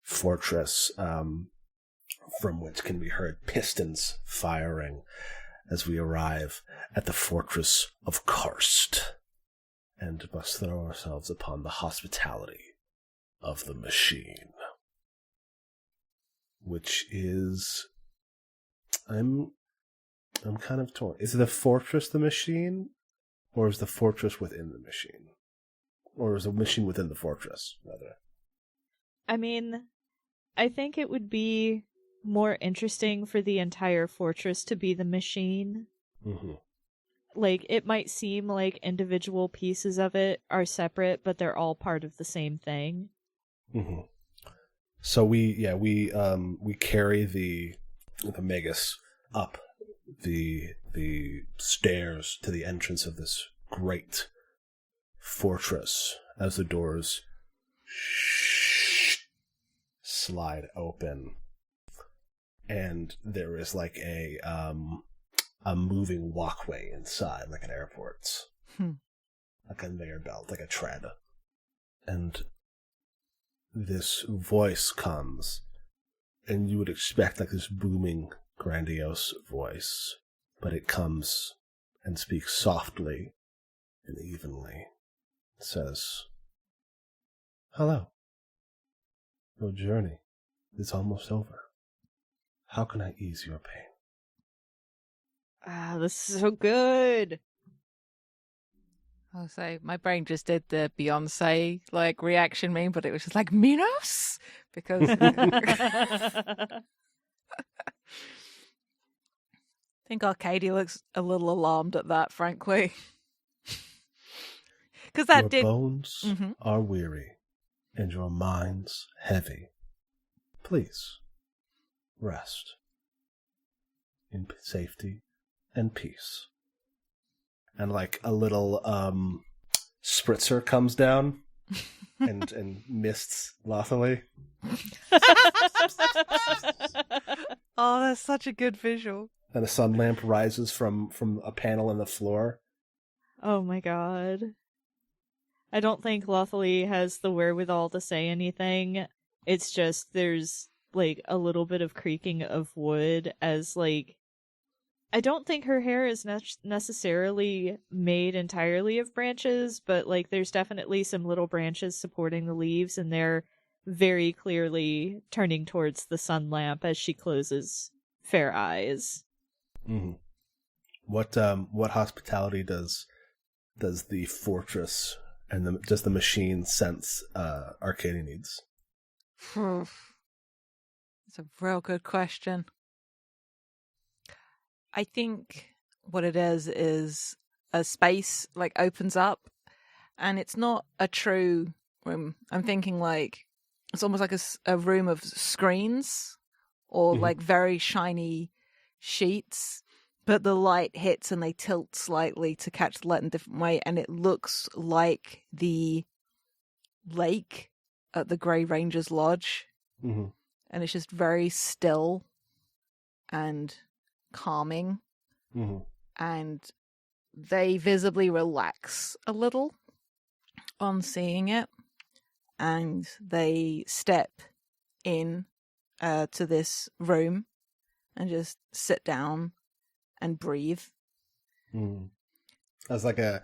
fortress, from which can be heard pistons firing as we arrive at the fortress of Karst and must throw ourselves upon the hospitality of the machine, which is... I'm kind of torn. Is the fortress the machine, or is the fortress within the machine? Or is the machine within the fortress, rather? I mean, I think it would be more interesting for the entire fortress to be the machine. Mm-hmm. Like, it might seem like individual pieces of it are separate, but they're all part of the same thing. Mm-hmm. So we carry the Magus up the stairs to the entrance of this great fortress as the doors slide open, and there is like a moving walkway inside, like an airport's, a conveyor belt, like a tread, and this voice comes, and you would expect like this booming, grandiose voice, but it comes and speaks softly and evenly. It says, "Hello. Your journey is almost over. How can I ease your pain?" Ah, this is so good. I'll say my brain just did the Beyonce like reaction meme, but it was just like Minos, because I think Arcadia looks a little alarmed at that, frankly, because that your did. bones are weary, and your minds heavy. Please rest in safety and peace. And like a little spritzer comes down and mists lothily. Oh, that's such a good visual. And a sun lamp rises from a panel in the floor. Oh my god. I don't think Lothely has the wherewithal to say anything. It's just there's like a little bit of creaking of wood as like I don't think her hair is necessarily made entirely of branches, but like there's definitely some little branches supporting the leaves, and they're very clearly turning towards the sun lamp as she closes fair eyes. Mm-hmm. What hospitality does the fortress and does the machine sense Arcadia needs? It's a real good question. I think what it is a space like opens up, and it's not a true room. I'm thinking like it's almost like a room of screens or like very shiny sheets, but the light hits and they tilt slightly to catch the light in a different way, and it looks like the lake at the Grey Ranger's Lodge. Mm-hmm. And it's just very still and calming. Mm-hmm. And they visibly relax a little on seeing it. And they step in to this room and just sit down and breathe. Mm. As an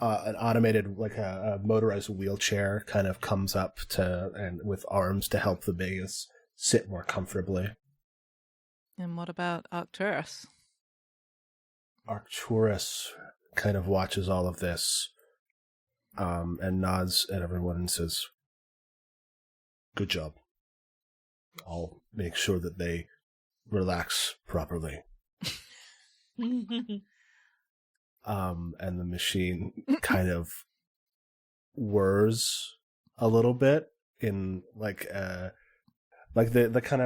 automated, like a motorized wheelchair kind of comes up and with arms to help the Magus sit more comfortably. And what about Arcturus? Arcturus kind of watches all of this, and nods at everyone and says, "Good job. I'll make sure that they relax properly." And the machine kind of whirs a little bit in like the kind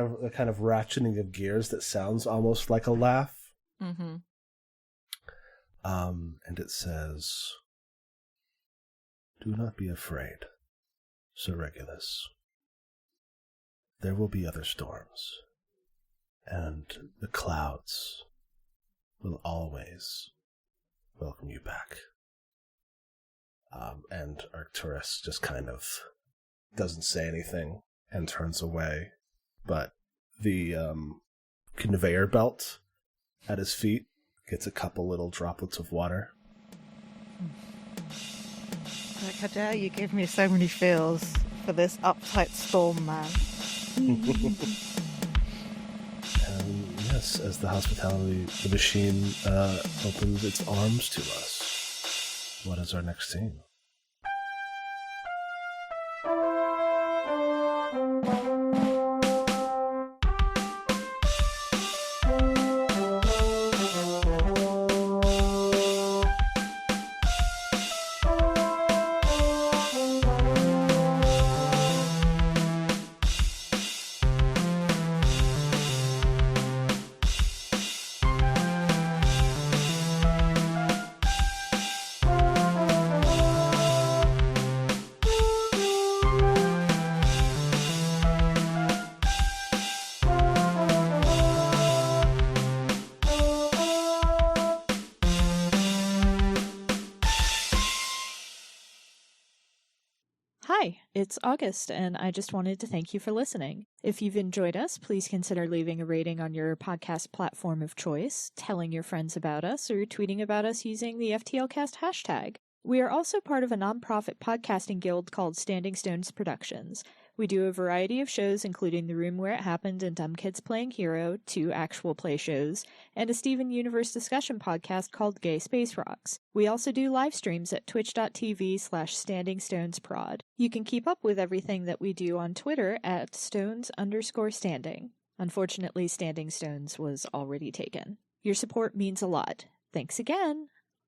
of ratcheting of gears that sounds almost like a laugh. Mm-hmm. And it says, "Do not be afraid, Sir Regulus. There will be other storms, and the clouds will always welcome you back." And Arcturus just kind of doesn't say anything and turns away, but the conveyor belt at his feet gets a couple little droplets of water. Like, how dare you give me so many feels for this uptight storm, man. And yes, as the machine opens its arms to us, what is our next scene? Hi, it's August, and I just wanted to thank you for listening. If you've enjoyed us, please consider leaving a rating on your podcast platform of choice, telling your friends about us, or tweeting about us using the FTLcast hashtag. We are also part of a nonprofit podcasting guild called Standing Stones Productions. We do a variety of shows, including The Room Where It Happened and Dumb Kids Playing Hero, 2 actual play shows, and a Steven Universe discussion podcast called Gay Space Rocks. We also do live streams at twitch.tv/StandingStonesProd. You can keep up with everything that we do on Twitter at Stones_Standing. Unfortunately, Standing Stones was already taken. Your support means a lot. Thanks again!